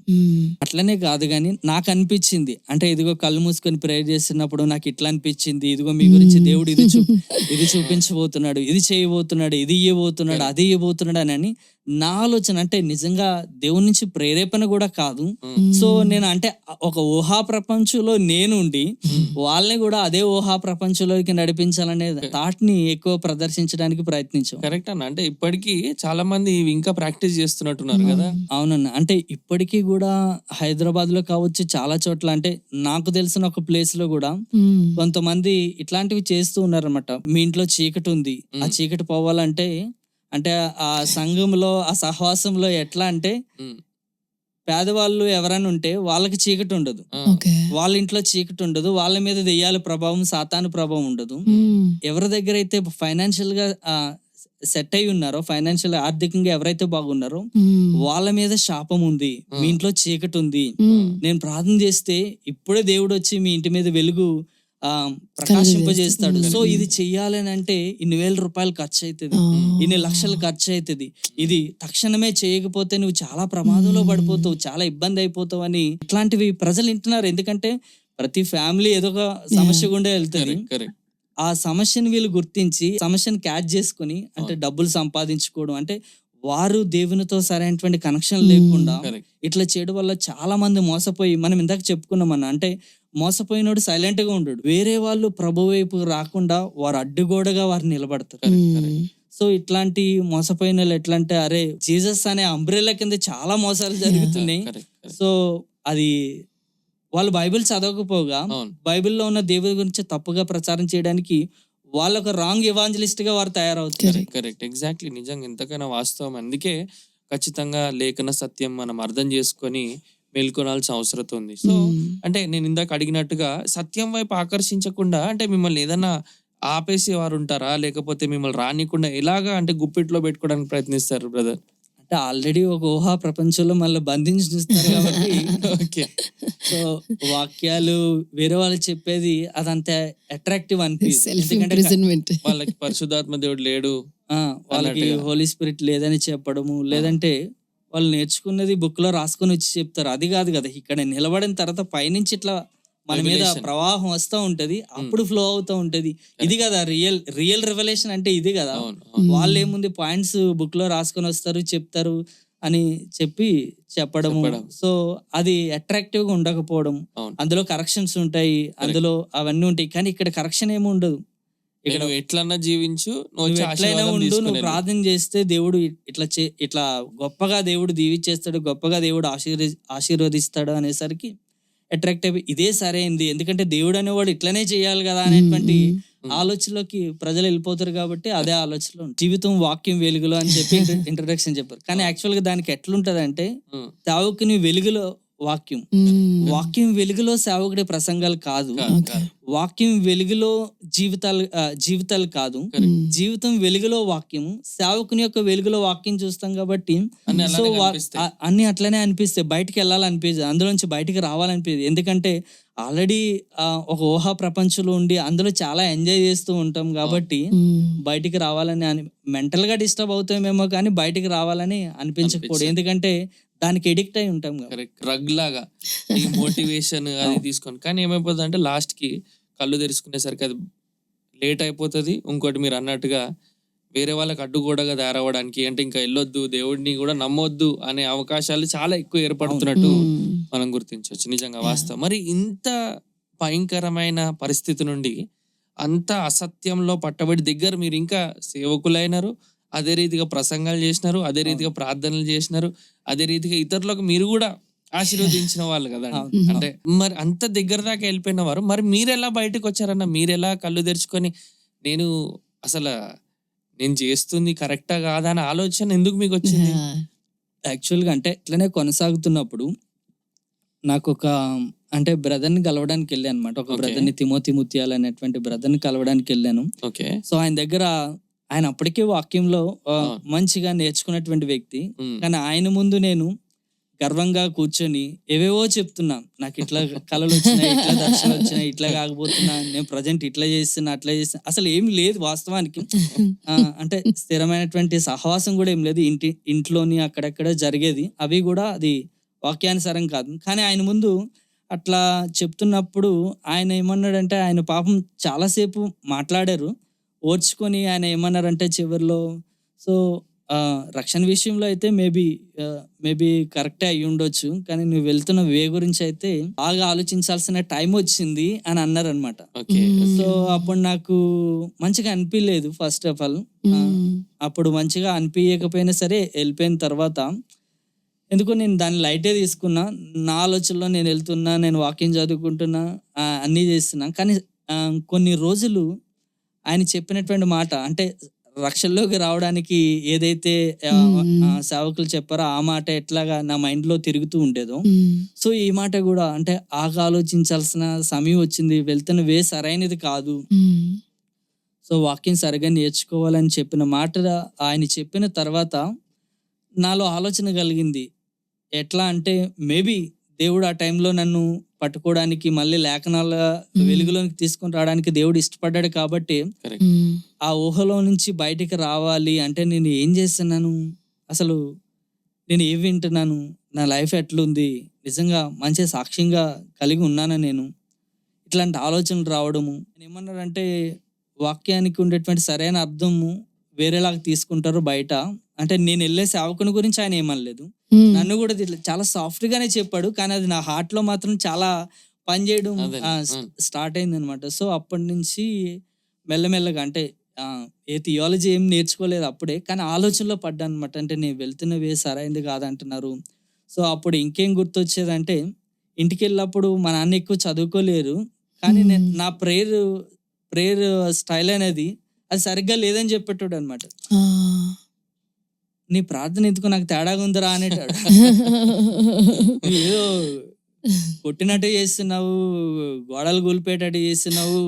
అట్లనే కాదు కానీ నాకు అనిపించింది, అంటే ఇదిగో కళ్ళు మూసుకొని ప్రేయర్ చేస్తున్నప్పుడు నాకు ఇట్లా అనిపించింది, ఇదిగో మీ గురించి దేవుడు ఇది చూపించబోతున్నాడు, ఇది చేయబోతున్నాడు, ఇది ఇవ్వబోతున్నాడు, అది ఇవ్వబోతున్నాడు అని నా ఆలోచన. అంటే నిజంగా దేవుని నుంచి ప్రేరేపణ కూడా కాదు. సో నేను అంటే ఒక ఊహా ప్రపంచంలో నేనుండి వాళ్ళని కూడా అదే ఊహా ప్రపంచంలోకి నడిపించాలనే థాట్ ని ఎక్కువ ప్రదర్శించడానికి ప్రయత్నించాం. కరెక్ట్ అన్న. అంటే ఇప్పటికీ చాలా మంది ఇవి ఇంకా ప్రాక్టీస్ చేస్తున్నట్టున్నారు కదా. అవునన్న. అంటే ఇప్పటికీ కూడా హైదరాబాద్ లో కావచ్చు, చాలా చోట్ల, అంటే నాకు తెలిసిన ఒక ప్లేస్ లో కూడా కొంతమంది ఇట్లాంటివి చేస్తూ ఉన్నారన్నమాట. మీ ఇంట్లో చీకటి ఉంది, ఆ చీకటి పోవాలంటే, అంటే ఆ సంఘంలో ఆ సహవాసంలో ఎట్లా అంటే పేదవాళ్ళు ఎవరైనా ఉంటే వాళ్ళకి చీకటి ఉండదు, వాళ్ళ ఇంట్లో చీకటి ఉండదు, వాళ్ళ మీద దెయ్యాల ప్రభావం, సాతాను ప్రభావం ఉండదు. ఎవరి దగ్గర అయితే ఫైనాన్షియల్ గా సెట్ అయి ఉన్నారో, ఫైనాన్షియల్ ఆర్థికంగా ఎవరైతే బాగున్నారో వాళ్ళ మీద శాపం ఉంది, మీ ఇంట్లో చీకటి ఉంది, నేను ప్రార్థన చేస్తే ఇప్పుడే దేవుడు వచ్చి మీ ఇంటి మీద వెలుగు ప్రకాశింపజేస్తాడు. సో ఇది చెయ్యాలని అంటే ఇన్ని వేల రూపాయలు ఖర్చు అవుతుంది, ఇన్ని లక్షలు ఖర్చు అవుతుంది, ఇది తక్షణమే చేయకపోతే నువ్వు చాలా ప్రమాదంలో పడిపోతావు, చాలా ఇబ్బంది అయిపోతావు అని ఇట్లాంటివి ప్రజలు వింటున్నారు. ఎందుకంటే ప్రతి ఫ్యామిలీ ఏదో ఒక సమస్య గుండా వెళ్తుంది. ఆ సమస్యను వీళ్ళు గుర్తించి సమస్యను క్యాచ్ చేసుకుని, అంటే డబ్బులు సంపాదించుకోవడం, అంటే వారు దేవునితో సరైనటువంటి కనెక్షన్ లేకుండా ఇట్లా చేయడం వల్ల చాలా మంది మోసపోయి, మనం ఇందాక చెప్పుకున్నామన్నా, అంటే మోసపోయినోడు సైలెంట్ గా ఉండడు, వేరే వాళ్ళు ప్రభు వైపు రాకుండా వారు అడ్డుగోడగా వారు నిలబడతారు. సో ఇట్లాంటి మోసపోయిన వాళ్ళు ఎట్లా అంటే, అరే జీసస్ అనే అంబ్రెల్లా కింద చాలా మోసాలు జరుగుతున్నాయి. సో అది వాళ్ళు బైబిల్ చదవకపోగా బైబిల్లో ఉన్న దేవుడి గురించి తప్పుగా ప్రచారం చేయడానికి వాళ్ళు ఒక రాంగ్ ఎవాంజలిస్ట్ గా వారు తయారవుతారు. కరెక్ట్, ఎగ్జాక్ట్లీ, నిజంగా ఎంతకైనా వాస్తవం. అందుకే ఖచ్చితంగా లేఖన సత్యం మనం అర్థం చేసుకొని మేల్కొనాల్సిన అవసరం ఉంది. సో అంటే నేను ఇందాక అడిగినట్టుగా సత్యం వైపు ఆకర్షించకుండా, అంటే మిమ్మల్ని ఏదన్నా ఆపేసి వారు ఉంటారా, లేకపోతే మిమ్మల్ని రానికుండా ఎలాగా అంటే గుప్పిట్లో పెట్టుకోవడానికి ప్రయత్నిస్తారు బ్రదర్? అంటే ఆల్రెడీ ఒక ఊహా ప్రపంచంలో మళ్ళీ బంధించుస్తారు కాబట్టి సో వాక్యాలు వేరే వాళ్ళు చెప్పేది అదంత అట్రాక్టివ్ అనిపిస్తుంది. ఎందుకంటే వాళ్ళకి పరిశుద్ధాత్మ దేవుడు లేడు, వాళ్ళకి హోలీ స్పిరిట్ లేదని చెప్పడము, లేదంటే వాళ్ళు నేర్చుకున్నది బుక్ లో రాసుకొని వచ్చి చెప్తారు. అది కాదు కదా, ఇక్కడ నిలబడిన తర్వాత పైనుంచి ఇట్లా మన మీద ప్రవాహం వస్తూ ఉంటది, అప్పుడు ఫ్లో అవుతూ ఉంటది. ఇది కదా రియల్ రివల్యూషన్ అంటే, ఇది కదా. వాళ్ళు ఏముంది పాయింట్స్ బుక్ లో రాసుకొని వస్తారు, చెప్తారు అని చెప్పడము. సో అది అట్రాక్టివ్ గా ఉండకపోవడం, అందులో కరెక్షన్స్ ఉంటాయి, అందులో అవన్నీ ఉంటాయి, కానీ ఇక్కడ కరెక్షన్ ఏమి ఉండదు. ఇక్కడ ఎట్లన్నా జీవించు, ఎట్లయినా ఉండు, నువ్వు ప్రార్థన చేస్తే దేవుడు ఇట్లా గొప్పగా దేవుడు దీవిచ్చేస్తాడు, గొప్పగా దేవుడు ఆశీర్వదిస్తాడు అనేసరికి అట్రాక్టివ్, ఇదే సరైంది, ఎందుకంటే దేవుడు అనేవాడు ఇట్లనే చేయాలి కదా అనేటువంటి ఆలోచనలోకి ప్రజలు వెళ్ళిపోతారు. కాబట్టి అదే ఆలోచనలో జీవితం వాక్యం వెలుగులో అని చెప్పి ఇంట్రడక్షన్ చెప్పారు. కానీ యాక్చువల్ గా దానికి ఎట్లుంటది అంటే, సేవకుని వెలుగులో వాక్యం వెలుగులో సేవకుడి ప్రసంగాలు కాదు, వాక్యం వెలుగులో జీవితాలు కాదు, జీవితం వెలుగులో వాక్యము, సేవకుని యొక్క వెలుగులో వాక్యం చూస్తాం కాబట్టి సో అన్ని అట్లనే అనిపిస్తాయి. బయటికి వెళ్ళాలనిపించదు, అందులోంచి బయటికి రావాలనిపించదు. ఎందుకంటే ఆల్రెడీ ఒక ఊహా ప్రపంచంలో ఉండి అందులో చాలా ఎంజాయ్ చేస్తూ ఉంటాం కాబట్టి బయటికి రావాలని మెంటల్ గా డిస్టర్బ్ అవుతామేమో, కానీ బయటికి రావాలని అనిపించకపోవడం, ఎందుకంటే దానికి ఎడిక్ట్ అయి ఉంటాం. డ్రగ్ లాగా ఈ మోటివేషన్ అది తీసుకొని. కానీ ఏమైపోతుంది అంటే లాస్ట్ కి కళ్ళు తెరుచుకునేసరికి అది లేట్ అయిపోతుంది. ఇంకోటి మీరు అన్నట్టుగా వేరే వాళ్ళకి అడ్డుగోడగా తయారవడానికి, అంటే ఇంకా వెళ్ళొద్దు, దేవుడిని కూడా నమ్మొద్దు అనే అవకాశాలు చాలా ఎక్కువ ఏర్పడుతున్నట్టు మనం గుర్తించవచ్చు. నిజంగా వాస్తవం. మరి ఇంత భయంకరమైన పరిస్థితి నుండి, అంత అసత్యంలో పట్టబడి దగ్గర మీరు ఇంకా సేవకులైనారు, అదే రీతిగా ప్రసంగాలు చేసినారు, అదే రీతిగా ప్రార్థనలు చేసినారు, అదే రీతిగా ఇతరులకు మీరు కూడా ఆశీర్వదించిన వాళ్ళు కదా. అంటే మరి అంత దగ్గర దాకా వెళ్ళిపోయిన వారు, మరి మీరు ఎలా బయటకు వచ్చారన్న? మీరు ఎలా కళ్ళు తెరుచుకొని నేను అసలు నేను చేస్తుంది కరెక్టా కాదా అనే ఆలోచన ఎందుకు మీకు వచ్చింది? యాక్చువల్గా అంటే ఇట్లనే కొనసాగుతున్నప్పుడు నాకు ఒక అంటే బ్రదర్ని కలవడానికి వెళ్ళాను అనమాట. ఒక బ్రదర్ని, తిమోతి ముత్యాల అనేటువంటి బ్రదర్ని కలవడానికి వెళ్ళాను. ఓకే. సో ఆయన దగ్గర ఆయన అప్పటికే వాక్యంలో అవును. మంచిగా నేర్చుకున్నటువంటి వ్యక్తి. ఉమ్, కానీ ఆయన ముందు నేను గర్వంగా కూర్చొని ఏవేవో చెప్తున్నా, నాకు ఇట్లా కళలు వచ్చినాయి, ఇట్లా దర్శనం వచ్చినాయి, ఇట్లా కాకపోతున్నా, నేను ప్రజెంట్ ఇట్లా చేస్తున్నా, అట్లా చేస్తున్నా, అసలు ఏం లేదు వాస్తవానికి. అంటే స్థిరమైనటువంటి సహవాసం కూడా ఏం లేదు, ఇంట్లోని అక్కడక్కడ జరిగేది, అవి కూడా అది వాక్యానుసారం కాదు. కానీ ఆయన ముందు అట్లా చెప్తున్నప్పుడు ఆయన ఏమన్నాడంటే, ఆయన పాపం చాలాసేపు మాట్లాడారు, ఓర్చుకొని ఆయన ఏమన్నారంటే చివరిలో, సో రక్షణ విషయంలో అయితే మేబీ కరెక్టే అయ్యి ఉండొచ్చు, కానీ నువ్వు వెళ్తున్న వే గురించి అయితే బాగా ఆలోచించాల్సిన టైం వచ్చింది అని అన్నారనమాట. ఓకే. సో అప్పుడు నాకు మంచిగా అనిపించలేదు ఫస్ట్ ఆఫ్ ఆల్. అప్పుడు మంచిగా అనిపించకపోయినా సరే వెళ్ళిపోయిన తర్వాత ఎందుకో నేను దాన్ని లైటే తీసుకున్నా. నా ఆలోచనలో నేను వెళ్తున్నా, నేను వాకింగ్ చదువుకుంటున్నా, అన్నీ చేస్తున్నా. కానీ కొన్ని రోజులు ఆయన చెప్పినటువంటి మాట, అంటే రక్షణలోకి రావడానికి ఏదైతే సేవకులు చెప్పారో ఆ మాట ఎట్లాగా నా మైండ్ లో తిరుగుతూ ఉండేదో, సో ఈ మాట కూడా అంటే ఆగా ఆలోచించాల్సిన సమయం వచ్చింది, వెళ్తున్న వే సరైనది కాదు, సో వాక్యం సరిగా నేర్చుకోవాలని చెప్పిన మాట ఆయన చెప్పిన తర్వాత నాలో ఆలోచన కలిగింది. ఎట్లా అంటే మేబీ దేవుడు ఆ టైంలో నన్ను పట్టుకోవడానికి, మళ్ళీ లేఖనాల వెలుగులోకి తీసుకొని రావడానికి దేవుడు ఇష్టపడ్డాడు కాబట్టి ఆ ఊహలో నుంచి బయటికి రావాలి అంటే నేను ఏం చేస్తున్నాను, అసలు నేను ఏం వింటున్నాను, నా లైఫ్ ఎట్లుంది, నిజంగా మంచి సాక్ష్యంగా కలిగి ఉన్నానా నేను, ఇట్లాంటి ఆలోచనలు రావడము. నేను ఏమన్నానంటే వాక్యానికి ఉండేటువంటి సరైన అర్థము వేరేలాగా తీసుకుంటారు బయట. అంటే నేను వెళ్ళే సేవకుని గురించి ఆయన ఏమనలేదు, నన్ను కూడా చాలా సాఫ్ట్ గానే చెప్పాడు, కానీ అది నా హార్ట్ లో మాత్రం చాలా పనిచేయడం స్టార్ట్ అయింది అనమాట. సో అప్పటి నుంచి మెల్లమెల్లగా అంటే ఏ థియాలజీ ఏం నేర్చుకోలేదు అప్పుడే, కానీ ఆలోచనలో పడ్డాను అనమాట. అంటే నేను వెళ్తున్న వే సరైంది కాదంటున్నారు. సో అప్పుడు ఇంకేం గుర్తొచ్చేదంటే, ఇంటికి వెళ్ళినప్పుడు మా నాన్న ఎక్కువ చదువుకోలేరు, కానీ నా ప్రేయర్ స్టైల్ అనేది అది సరిగ్గా లేదని చెప్పేటాడు అనమాట. నీ ప్రార్థన ఎందుకు నాకు తేడాగా ఉందిరా అనేటాడు. ఏదో కొట్టినట్టు చేస్తున్నావు, గోడలు కూలిపోయేటట్టు చేస్తున్నావు,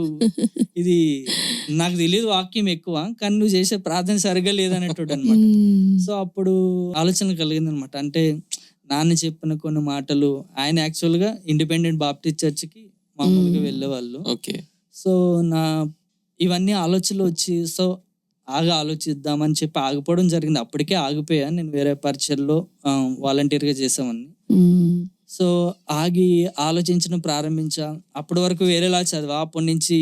ఇది నాకు తెలియదు వాక్యం ఎక్కువ, కానీ నువ్వు చేసే ప్రార్థన సరిగ్గా లేదనేటోడు అనమాట. సో అప్పుడు ఆలోచన కలిగింది అనమాట. అంటే నాన్న చెప్పిన కొన్ని మాటలు, ఆయన యాక్చువల్గా ఇండిపెండెంట్ బాప్టిస్ట్ చర్చ్కి మామూలుగా వెళ్ళేవాళ్ళు. ఓకే. సో ఇవన్నీ ఆలోచనలు వచ్చి, సో ఆలోచిద్దామని చెప్పి ఆగిపోవడం జరిగింది. అప్పటికే ఆగిపోయా, నేను వేరే పరిచయలో వాలంటీర్గా చేసామని. సో ఆలోచించడం ప్రారంభించా. అప్పటి వరకు వేరేలా చదివా, అప్పటి నుంచి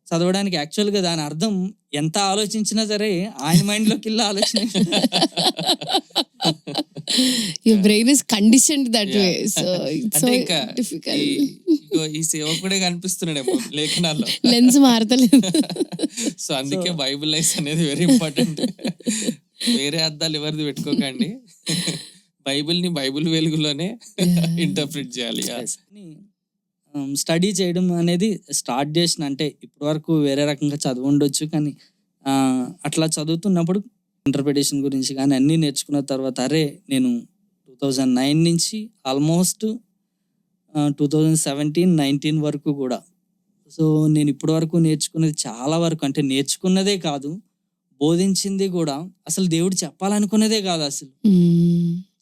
చదవడానికి యాక్చువల్గా దాని అర్థం ఎంత ఆలోచించినా సరే ఆయన మైండ్ లోకి వెళ్ళి ఆలోచన. Your brain is conditioned that way, so it's so difficult. ఈ సేవకుడే కనిపిస్తున్నాడేమో లేఖనాల్లో, లెన్స్ మారతలేదు. సో అందుకే బైబిల్ లైఫ్ అనేది వెరీ ఇంపార్టెంట్. వేరే అర్థాలు ఎవరిది పెట్టుకోకండి, బైబిల్ వెలుగులోనే ఇంటర్ప్రిట్ చేయాలి. స్టడీ చేయడం అనేది స్టార్ట్ చేసిన, అంటే ఇప్పటి వరకు వేరే రకంగా చదువు ఉండొచ్చు, కానీ అట్లా చదువుతున్నప్పుడు ఇంటర్ప్రిటేషన్ గురించి కానీ అన్నీ నేర్చుకున్న తర్వాత, అరే నేను 2009 నుంచి ఆల్మోస్ట్ 2017-19 వరకు కూడా, సో నేను ఇప్పటి వరకు నేర్చుకున్నది చాలా వరకు, అంటే నేర్చుకున్నదే కాదు, బోధించింది కూడా, అసలు దేవుడు చెప్పాలనుకున్నదే కాదు, అసలు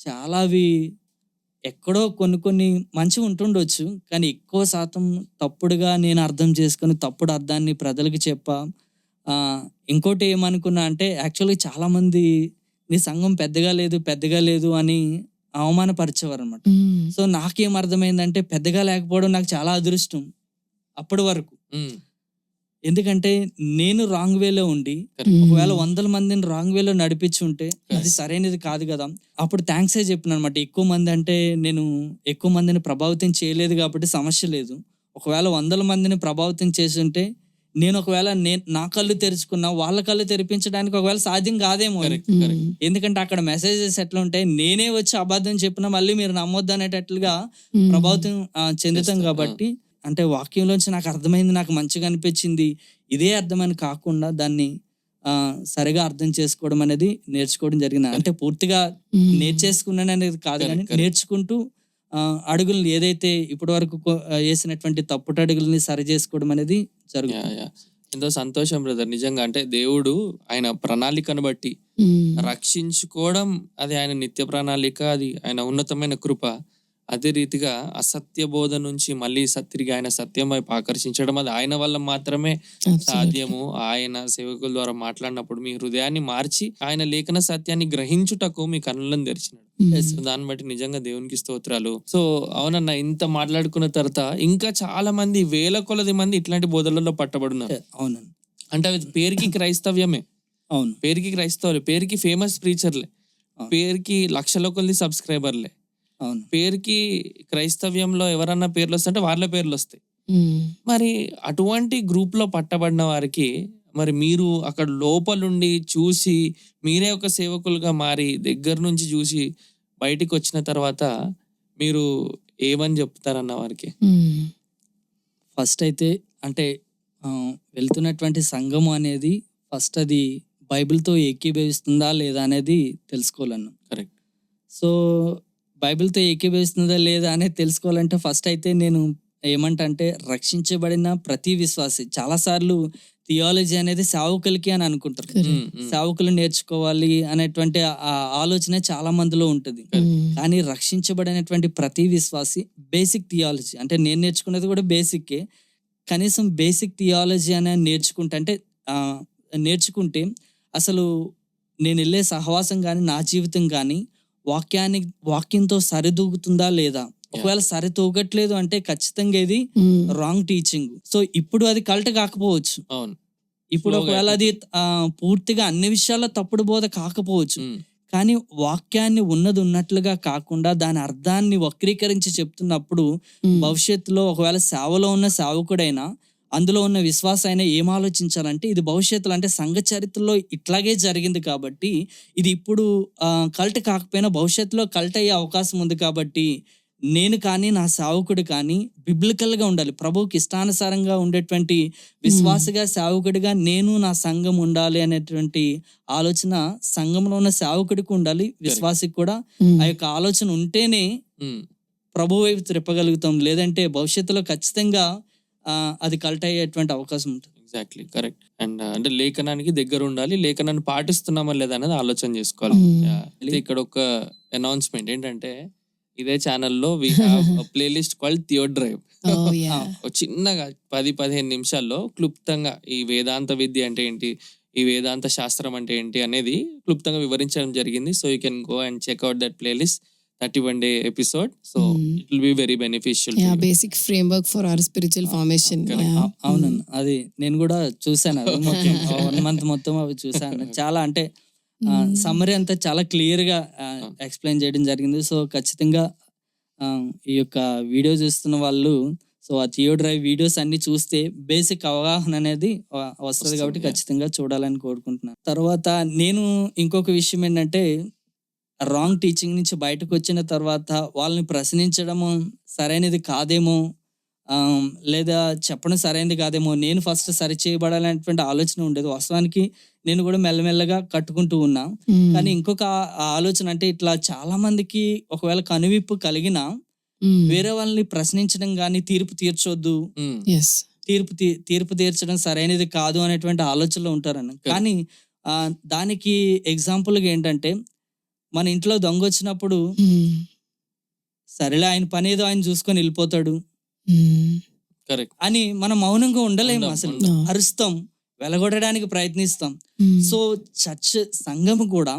చాలా అవి ఎక్కడో కొన్ని మంచిగా ఉంటుండొచ్చు, కానీ ఎక్కువ శాతం తప్పుడుగా నేను అర్థం చేసుకుని తప్పుడు అర్థాన్ని ప్రజలకు చెప్పా. ఇంకోటి ఏమనుకున్నా అంటే, యాక్చువల్గా చాలా మంది నీ సంఘం పెద్దగా లేదు అని అవమానపరిచేవారు అనమాట. సో నాకేం అర్థమైందంటే, పెద్దగా లేకపోవడం నాకు చాలా అదృష్టం అప్పటి వరకు. ఎందుకంటే నేను రాంగ్ వేలో ఉండి ఒకవేళ 100 మందిని రాంగ్ వేలో నడిపించి ఉంటే అది సరైనది కాదు కదా. అప్పుడు థ్యాంక్స్ చెప్పిన అనమాట. ఎక్కువ మంది అంటే నేను ఎక్కువ మందిని ప్రభావితం చేయలేదు కాబట్టి సమస్య లేదు. ఒకవేళ 100 మందిని ప్రభావితం చేసి ఉంటే, నేను ఒకవేళ నా కళ్ళు తెరుచుకున్నా, వాళ్ళ కళ్ళు తెరిపించడానికి ఒకవేళ సాధ్యం కాదేమో. ఎందుకంటే అక్కడ మెసేజెస్ ఎట్లా ఉంటాయి, నేనే వచ్చి అబద్ధం చెప్పినా మళ్ళీ మీరు నమ్మొద్దు అనేటట్లుగా ప్రభావితం చెందుతాం. కాబట్టి అంటే వాక్యంలోంచి నాకు అర్థమైంది, నాకు మంచిగా అనిపించింది, ఇదే అర్థమని కాకుండా దాన్ని సరిగా అర్థం చేసుకోవడం అనేది నేర్చుకోవడం జరిగింది. అంటే పూర్తిగా నేర్చేసుకున్నాను అనేది కాదు, కానీ నేర్చుకుంటూ అడుగులు ఏదైతే ఇప్పటి వరకు వేసినటువంటి తప్పుడు అడుగులని సరి చేసుకోవడం అనేది జరుగుతుంది. ఎంతో సంతోషం బ్రదర్ నిజంగా. అంటే దేవుడు ఆయన ప్రణాళికను బట్టి రక్షించుకోవడం అది ఆయన నిత్య ప్రణాళిక, అది ఆయన ఉన్నతమైన కృప. అదే రీతిగా అసత్య బోధ నుంచి మళ్ళీ తిరిగి ఆయన సత్యం వైపు ఆకర్షించడం అది ఆయన వల్ల మాత్రమే సాధ్యము. ఆయన సేవకుల ద్వారా మాట్లాడినప్పుడు మీ హృదయాన్ని మార్చి ఆయన లేఖన సత్యాన్ని గ్రహించుటకు మీ కన్నులను తెరిచినాడు. సో దాన్ని బట్టి నిజంగా దేవునికి స్తోత్రాలు. సో అవునన్న, ఇంత మాట్లాడుకున్న తర్వాత ఇంకా చాలా మంది, వేల కొలది మంది ఇట్లాంటి బోధలలో పట్టబడున్నారు. అవునండి. అంటే అవి పేరుకి క్రైస్తవ్యమే, అవును, పేరుకి క్రైస్తవులే, పేరుకి ఫేమస్ ప్రీచర్లే, పేరుకి లక్షల కొద్ది సబ్స్క్రైబర్లే, అవును, పేరుకి క్రైస్తవ్యంలో ఎవరన్నా పేర్లు వస్తుంటే వాళ్ళ పేర్లు వస్తాయి. మరి అటువంటి గ్రూప్ లో పట్టబడిన వారికి మరి మీరు అక్కడ లోపలుండి చూసి మీరే ఒక సేవకులుగా మారి దగ్గర నుంచి చూసి బయటికి వచ్చిన తర్వాత మీరు ఏమని చెప్తారన్న వారికి? ఫస్ట్ అయితే అంటే వెళ్తున్నటువంటి సంఘము అనేది ఫస్ట్ అది బైబిల్తో ఏకీభవిస్తుందా లేదా అనేది తెలుసుకోవాలన్నా. కరెక్ట్. సో బైబిల్తో ఏకీభవిస్తుందా లేదా అనేది తెలుసుకోవాలంటే ఫస్ట్ అయితే నేను ఏమంటే రక్షించబడిన ప్రతి విశ్వాసి, చాలాసార్లు థియాలజీ అనేది సేవకులకి అని అనుకుంటారు. సేవకులు నేర్చుకోవాలి అనేటువంటి ఆ ఆలోచన చాలా మందిలో ఉంటుంది. కానీ రక్షించబడినటువంటి ప్రతి విశ్వాసి బేసిక్ థియాలజీ, అంటే నేను నేర్చుకునేది కూడా బేసిక్కే, కనీసం బేసిక్ థియాలజీ అనేది నేర్చుకుంటే అసలు నేను వెళ్ళే సహవాసం కానీ నా జీవితం కానీ వాక్యంతో సరిదూగుతుందా లేదా. ఒకవేళ సరితూగట్లేదు అంటే ఖచ్చితంగా ఇది రాంగ్ టీచింగ్. సో ఇప్పుడు అది కల్ట్ కాకపోవచ్చు, ఇప్పుడు ఒకవేళ అది పూర్తిగా అన్ని విషయాల్లో తప్పుడు బోధ కాకపోవచ్చు, కానీ వాక్యాన్ని ఉన్నది ఉన్నట్లుగా కాకుండా దాని అర్థాన్ని వక్రీకరించి చెప్తున్నప్పుడు భవిష్యత్తులో ఒకవేళ సేవలో ఉన్న సేవకుడైనా అందులో ఉన్న విశ్వాస అయినా ఏం ఆలోచించాలంటే ఇది భవిష్యత్తులో అంటే సంఘ చరిత్రలో ఇట్లాగే జరిగింది కాబట్టి ఇది ఇప్పుడు కల్ట్ కాకపోయినా భవిష్యత్తులో కల్ట్ అయ్యే అవకాశం ఉంది. కాబట్టి నేను కానీ నా సేవకుడు కానీ బిబ్లికల్గా ఉండాలి, ప్రభువుకి ఇష్టానుసారంగా ఉండేటువంటి విశ్వాసగా సేవకుడిగా నేను నా సంఘం ఉండాలి అనేటువంటి ఆలోచన సంఘంలో ఉన్న సేవకుడికి ఉండాలి, విశ్వాసికి కూడా ఆ యొక్క ఆలోచన ఉంటేనే ప్రభు వైపు త్రిప్పగలుగుతాం. లేదంటే భవిష్యత్తులో ఖచ్చితంగా అది కల్ట్ అయ్యేటువంటి అవకాశం ఉంటుంది. Exactly correct. అండ్ అంటే లేఖనానికి దగ్గర ఉండాలి, లేఖనాన్ని పాటిస్తున్నామా లేదా అనేది ఆలోచన చేసుకోవాలి. ఇక్కడ ఒక అనౌన్స్మెంట్ ఏంటంటే ఇదే ఛానల్లో we have playlist called Theo drive. చిన్నగా 10-15 నిమిషాల్లో క్లుప్తంగా ఈ వేదాంత విద్య అంటే ఏంటి, ఈ వేదాంత శాస్త్రం అంటే ఏంటి అనేది క్లుప్తంగా వివరించడం జరిగింది. So you can go and checkout that playlist, 31-day episode. So it will be very beneficial. Yeah, basic framework for our spiritual formation. అవునన్న, అది నేను కూడా చూసాను. అది మొత్తం 1 month మొత్తం అవి చూసాను. చాలా అంటే సమ్మరీ అంతా చాలా క్లియర్ గా ఎక్స్ప్లెయిన్ చేయడం జరిగింది. సో ఖచ్చితంగా ఈ యొక్క వీడియో చూస్తున్న వాళ్ళు సో ఆ థియో డ్రైవ్ వీడియోస్ అన్ని చూస్తే బేసిక్ అవగాహన అనేది వస్తుంది. కాబట్టి ఖచ్చితంగా చూడాలని కోరుకుంటున్నాను. తర్వాత నేను ఇంకొక విషయం ఏంటంటే రాంగ్ టీచింగ్ నుంచి బయటకు వచ్చిన తర్వాత వాళ్ళని ప్రశ్నించడము సరైనది కాదేమో, లేదా చెప్పడం సరైనది కాదేమో, నేను ఫస్ట్ సరి చేయబడాలనేటువంటి ఆలోచన ఉండేది. వాస్తవానికి నేను కూడా మెల్లమెల్లగా కట్టుకుంటూ ఉన్నా. కానీ ఇంకొక ఆలోచన అంటే ఇట్లా చాలా మందికి ఒకవేళ కనువిప్పు కలిగినా వేరే వాళ్ళని ప్రశ్నించడం కానీ తీర్పు తీర్చొద్దు, తీర్పు తీర్చడం సరైనది కాదు అనేటువంటి ఆలోచనలో ఉంటారన్న. కానీ దానికి ఎగ్జాంపుల్గా ఏంటంటే మన ఇంట్లో దొంగ వచ్చినప్పుడు సరేలే ఆయన పని ఏదో ఆయన చూసుకొని వెళ్ళిపోతాడు అని మనం మౌనంగా ఉండలేము, అసలు అరుస్తాం, వెలగొట్టడానికి ప్రయత్నిస్తాం. సో చర్చ్ సంఘం కూడా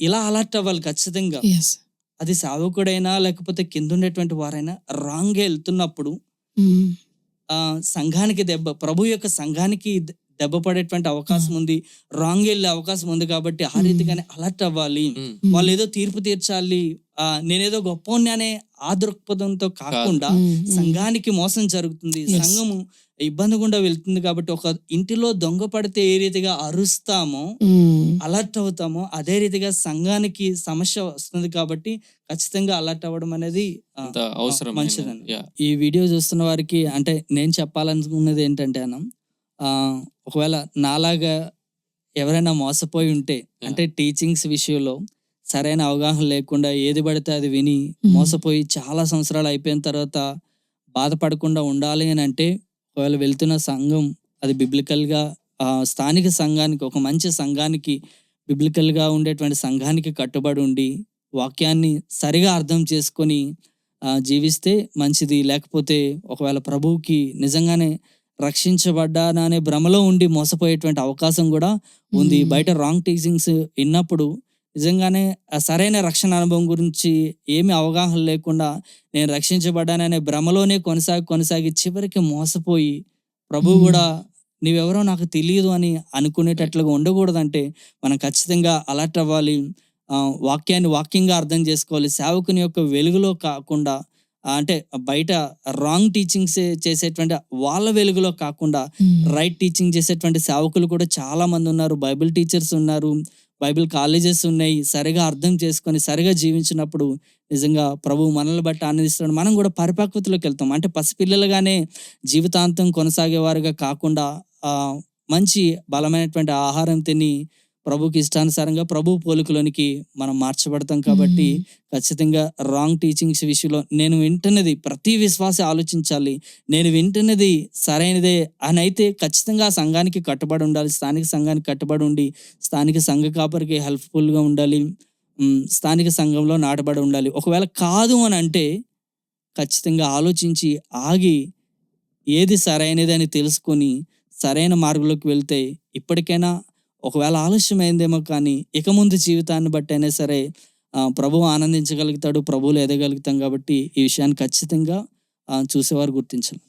ఇలా అలర్ట్ అవ్వాలి ఖచ్చితంగా. అది సేవకుడైనా లేకపోతే కింద ఉండేటువంటి వారైనా రాంగ్ గా వెళ్తున్నప్పుడు సంఘానికి ప్రభు యొక్క సంఘానికి దెబ్బ పడేటువంటి అవకాశం ఉంది, రాంగ్ వెళ్ళే అవకాశం ఉంది. కాబట్టి ఆ రీతిగానే అలర్ట్ అవ్వాలి. వాళ్ళు ఏదో తీర్పు తీర్చాలి, నేనేదో గొప్ప అనే ఆ దృక్పథంతో కాకుండా సంఘానికి మోసం జరుగుతుంది, సంఘము ఇబ్బంది గుండా వెళ్తుంది. కాబట్టి ఒక ఇంటిలో దొంగ పడితే ఏ రీతిగా అరుస్తామో అలర్ట్ అవుతామో అదే రీతిగా సంఘానికి సమస్య వస్తుంది. కాబట్టి ఖచ్చితంగా అలర్ట్ అవ్వడం అనేది అవసరం, మంచిదని. ఈ వీడియో చూస్తున్న వారికి అంటే నేను చెప్పాలనుకున్నది ఏంటంటే ఒకవేళ నాలాగా ఎవరైనా మోసపోయి ఉంటే, అంటే టీచింగ్స్ విషయంలో సరైన అవగాహన లేకుండా ఏది పడితే అది విని మోసపోయి చాలా సంవత్సరాలు అయిపోయిన తర్వాత బాధపడకుండా ఉండాలి అని అంటే ఒకవేళ వెళ్తున్న సంఘం అది బిబ్లికల్గా స్థానిక సంఘానికి, ఒక మంచి సంఘానికి, బిబ్లికల్గా ఉండేటువంటి సంఘానికి కట్టుబడి ఉండి వాక్యాన్ని సరిగా అర్థం చేసుకొని జీవిస్తే మంచిది. లేకపోతే ఒకవేళ ప్రభువుకి నిజంగానే రక్షించబడ్డాననే భ్రమలో ఉండి మోసపోయేటువంటి అవకాశం కూడా ఉంది. బయట రాంగ్ టీచింగ్స్ విన్నప్పుడు నిజంగానే సరైన రక్షణ అనుభవం గురించి ఏమి అవగాహన లేకుండా నేను రక్షించబడ్డాననే భ్రమలోనే కొనసాగి చివరికి మోసపోయి ప్రభువు కూడా నీవెవరో నాకు తెలియదు అని అనుకునేటట్లుగా ఉండకూడదంటే మనం ఖచ్చితంగా అలర్ట్ అవ్వాలి. వాక్యంగా అర్థం చేసుకోవాలి. సేవకుని యొక్క వెలుగులో కాకుండా, అంటే బయట రాంగ్ టీచింగ్స్ చేసేటువంటి వాళ్ళ వెలుగులో కాకుండా రైట్ టీచింగ్ చేసేటువంటి సేవకులు కూడా చాలా మంది ఉన్నారు. బైబిల్ టీచర్స్ ఉన్నారు, బైబిల్ కాలేజెస్ ఉన్నాయి. సరిగా అర్థం చేసుకొని సరిగా జీవించినప్పుడు నిజంగా ప్రభువు మనల్ని బట్టి ఆనందిస్తున్నాడు. మనం కూడా పరిపక్వతలోకి వెళ్తాం. అంటే పసిపిల్లలుగానే జీవితాంతం కొనసాగేవారుగా కాకుండా మంచి బలమైనటువంటి ఆహారం తిని ప్రభుకి ఇష్టానుసారంగా ప్రభు పోలికలోనికి మనం మార్చబడతాం. కాబట్టి ఖచ్చితంగా రాంగ్ టీచింగ్స్ విషయంలో నేను వింటున్నది ప్రతి విశ్వాసి ఆలోచించాలి. నేను వింటున్నది సరైనదే అని అయితే ఖచ్చితంగా ఆ సంఘానికి కట్టుబడి ఉండాలి. స్థానిక సంఘానికి కట్టుబడి ఉండి స్థానిక సంఘ కాపరికి హెల్ప్ఫుల్గా ఉండాలి. స్థానిక సంఘంలో నాటబడి ఉండాలి. ఒకవేళ కాదు అని అంటే ఖచ్చితంగా ఆలోచించి ఆగి ఏది సరైనది అని తెలుసుకొని సరైన మార్గంలోకి వెళ్తే ఇప్పటికైనా, ఒకవేళ ఆలస్యమైందేమో కానీ ఇక ముందు జీవితాన్ని బట్టి అయినా సరే ప్రభువు ఆనందించగలుగుతాడు, ప్రభువులు ఎదగలుగుతాం. కాబట్టి ఈ విషయాన్ని ఖచ్చితంగా చూసేవారు గుర్తించాలి.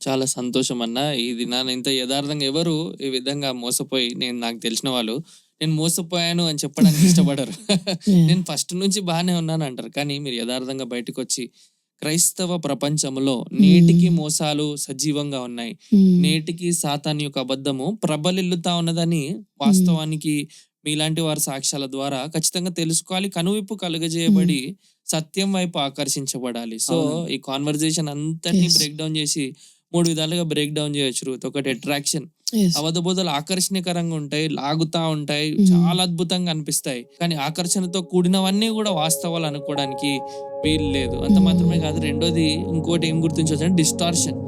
చాలా సంతోషం అన్న. ఇది నా ఇంత యథార్థంగా ఎవరు ఈ విధంగా మోసపోయి, నాకు తెలిసిన వాళ్ళు నేను మోసపోయాను అని చెప్పడానికి ఇష్టపడరు. నేను ఫస్ట్ నుంచి బాగానే ఉన్నాను అంటారు. కానీ మీరు యథార్థంగా బయటకు వచ్చి క్రైస్తవ ప్రపంచంలో నేటికి మోసాలు సజీవంగా ఉన్నాయి, నేటికి సాతాను యొక్క అబద్ధము ప్రబలిల్లుతా ఉన్నదని వాస్తవానికి మీలాంటి వారి సాక్ష్యాల ద్వారా ఖచ్చితంగా తెలుసుకోవాలి. కనువిప్పు కలుగజేయబడి సత్యం వైపు ఆకర్షించబడాలి. సో ఈ కాన్వర్జేషన్ అంతటినీ బ్రేక్ డౌన్ చేసి 3 విధాలుగా బ్రేక్ డౌన్ చేయొచ్చు. ఒకటి అట్రాక్షన్, అబద్ధ బోధలు ఆకర్షణీకరంగా ఉంటాయి, లాగుతా ఉంటాయి, చాలా అద్భుతంగా అనిపిస్తాయి. కానీ ఆకర్షణతో కూడినవన్నీ కూడా వాస్తవాలు అనుకోవడానికి వీలు లేదు. అంత మాత్రమే కాదు, రెండోది ఇంకోటి ఏం గుర్తించవచ్చు అంటే డిస్టార్షన్.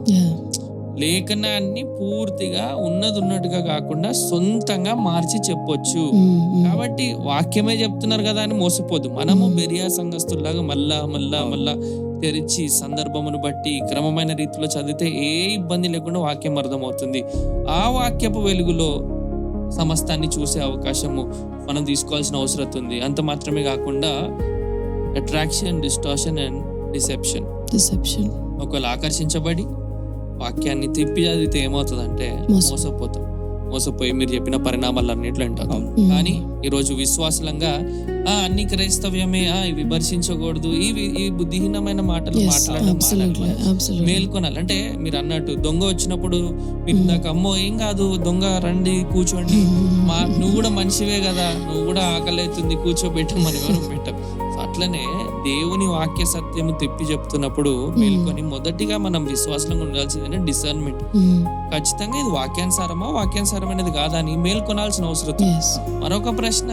లేఖనాన్ని పూర్తిగా ఉన్నట్టుగా కాకుండా సొంతంగా మార్చి చెప్పొచ్చు. కాబట్టి వాక్యమే చెప్తున్నారు కదా అని మోసపోదు. మనము బెరియా సంఘస్థుల్లాగా మళ్ళా తెరిచి సందర్భమును బట్టి క్రమమైన రీతిలో చదివితే ఏ ఇబ్బంది లేకుండా వాక్యం అర్థమవుతుంది. ఆ వాక్యపు వెలుగులో సమస్తాన్ని చూసే అవకాశము మనం తీసుకోవాల్సిన అవసరం ఉంది. అంత మాత్రమే కాకుండా అట్రాక్షన్, డిస్టార్షన్ అండ్ డిసెప్షన్. ఒకవేళ ఆకర్షించబడి వాక్యాన్ని తిప్పి చదివితే ఏమవుతుందంటే మోసపోయి మీరు చెప్పిన పరిణామాలు అన్నిట్లో ఉంటాం. కానీ ఈరోజు విశ్వాసంగా అన్ని క్రైస్తవ్యమే, విమర్శించకూడదు, ఈ బుద్ధిహీనమైన మాటలు మాట్లాడడం మేల్కొనాలి. అంటే మీరు అన్నట్టు దొంగ వచ్చినప్పుడు మీరు నాకు అమ్మో ఏం కాదు, దొంగ రండి కూర్చోండి, నువ్వు కూడా మనిషివే కదా, నువ్వు కూడా ఆకలి అవుతుంది కూర్చోబెట్టు, మనం ఎవరు పెట్టం. అట్లనే దేవుని వాక్య సత్యము తెప్పి చెప్తున్నప్పుడు మేల్కొని మొదటిగా మనం విశ్వాసంగా ఉండాల్సింది డిసర్న్మెంట్. ఖచ్చితంగా ఇది వాక్యానుసారమైనది కాదా అని మేల్కొనాల్సిన అవసరం. మరొక ప్రశ్న,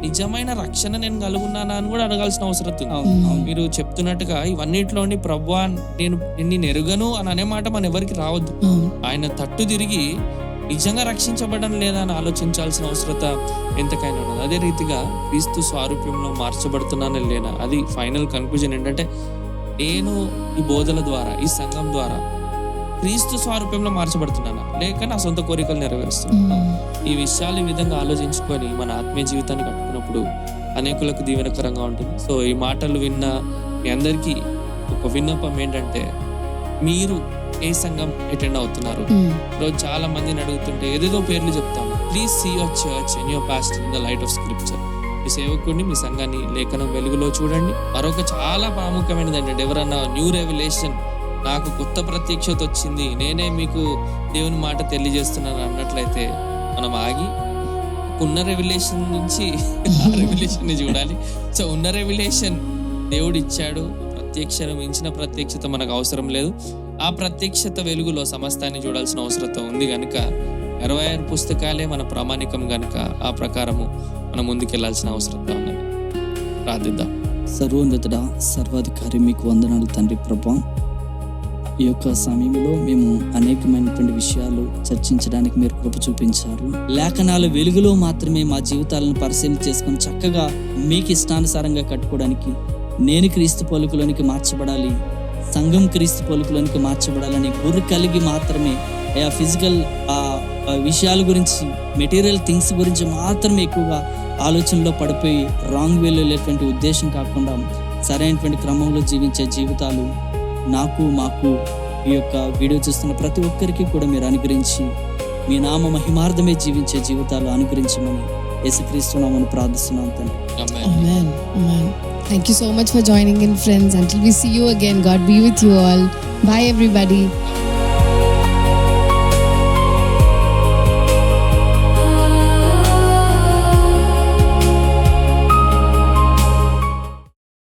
నిజమైన రక్షణ నేను కలుగున్నానా అని కూడా అడగాల్సిన అవసరం ఉంది. మీరు చెప్తున్నట్టుగా ఇవన్నిటిలోని ప్రభువా నేను ఎరుగను అని అనే మాట మన ఎవరికి రావద్దు. ఆయన తట్టు తిరిగి నిజంగా రక్షించబడడం లేదా అని ఆలోచించాల్సిన అవసరత ఎంతకైనా ఉన్నది. అదే రీతిగా క్రీస్తు స్వారూప్యంలో మార్చబడుతున్నాను లేనా, అది ఫైనల్ కన్క్లూజన్ ఏంటంటే నేను ఈ బోధల ద్వారా, ఈ సంఘం ద్వారా క్రీస్తు స్వారూప్యంలో మార్చబడుతున్నానా లేక నా సొంత కోరికలు నెరవేరుస్తున్నా. ఈ విషయాలు ఈ విధంగా ఆలోచించుకొని మన ఆత్మీయ జీవితాన్ని కట్టుకున్నప్పుడు అనేకులకు దీవెనకరంగా ఉంటుంది. సో ఈ మాటలు విన్న మీ అందరికీ ఒక విన్నపం ఏంటంటే, మీరు ఏ సంఘం అటెండ్ అవుతున్నారు? ఈరోజు చాలా మందిని అడుగుతుంటే ఏదేదో పేర్లు చెప్తాము. Please see your church and your pastor in the light of scripture. మీ సేవకుడిని, మీ సంఘాన్ని లేఖనం వెలుగులో చూడండి. మరొక చాలా ప్రాముఖ్యమైనది ఏంటంటే, ఎవరన్నా న్యూ రెవల్యూషన్, నాకు కొత్త ప్రత్యక్షత వచ్చింది, నేనే మీకు దేవుని మాట తెలియజేస్తున్నాను అన్నట్లయితే మనం ఆగి ఉన్న రెవల్యూషన్ నుంచి ఆ రెవల్యూషన్ చూడాలి. సో ఉన్న రెవల్యూషన్ దేవుడు ఇచ్చాడు, మించిన ప్రత్యక్షత మనకు అవసరం లేదు. ఆ ప్రత్యక్షత వెలుగులో సమస్తాన్ని చూడాల్సిన అవసరం ఉంది కనుక 26 పుస్తకాలే మన ప్రామాణికం గనుక ఆ ప్రకారము మనం ముందుకెళ్లాల్సిన అవసరం ఉన్నది. ప్రార్థిద్దాం. సర్వోన్నతుడా, సర్వాధికారి, మీకు వందనాలు తండ్రి. ప్రభా, ఈ యొక్క సమయంలో మేము అనేకమైనటువంటి విషయాలు చర్చించడానికి మీరు కృప చూపించారు. లేఖనాల వెలుగులో మాత్రమే మా జీవితాలను పరిశీలన చేసుకొని చక్కగా మీకు ఇష్టానుసారంగా కట్టుకోవడానికి, నేను క్రీస్తు పోలికలోనికి మార్చబడాలి, సంఘం క్రీస్తు పోలికలోనికి మార్చబడాలని గురి కలిగి మాత్రమే ఫిజికల్ విషయాల గురించి, మెటీరియల్ థింగ్స్ గురించి మాత్రమే ఎక్కువగా ఆలోచనలో పడిపోయి రాంగ్ వేలో వెళ్ళేటువంటి ఉద్దేశం కాకుండా సరైనటువంటి క్రమంలో జీవించే జీవితాలు మాకు ఈ యొక్క వీడియో చూస్తున్న ప్రతి ఒక్కరికి కూడా మీరు అనుగ్రహించి మీ నామ మహిమార్థమే జీవించే జీవితాలు అనుగ్రహించమని యేసుక్రీస్తు నామమున ప్రార్థిస్తున్నాం తండ్రి. Amen. Amen. Thank you so much for joining in, friends. Until we see you again, God be with you all. Bye, everybody.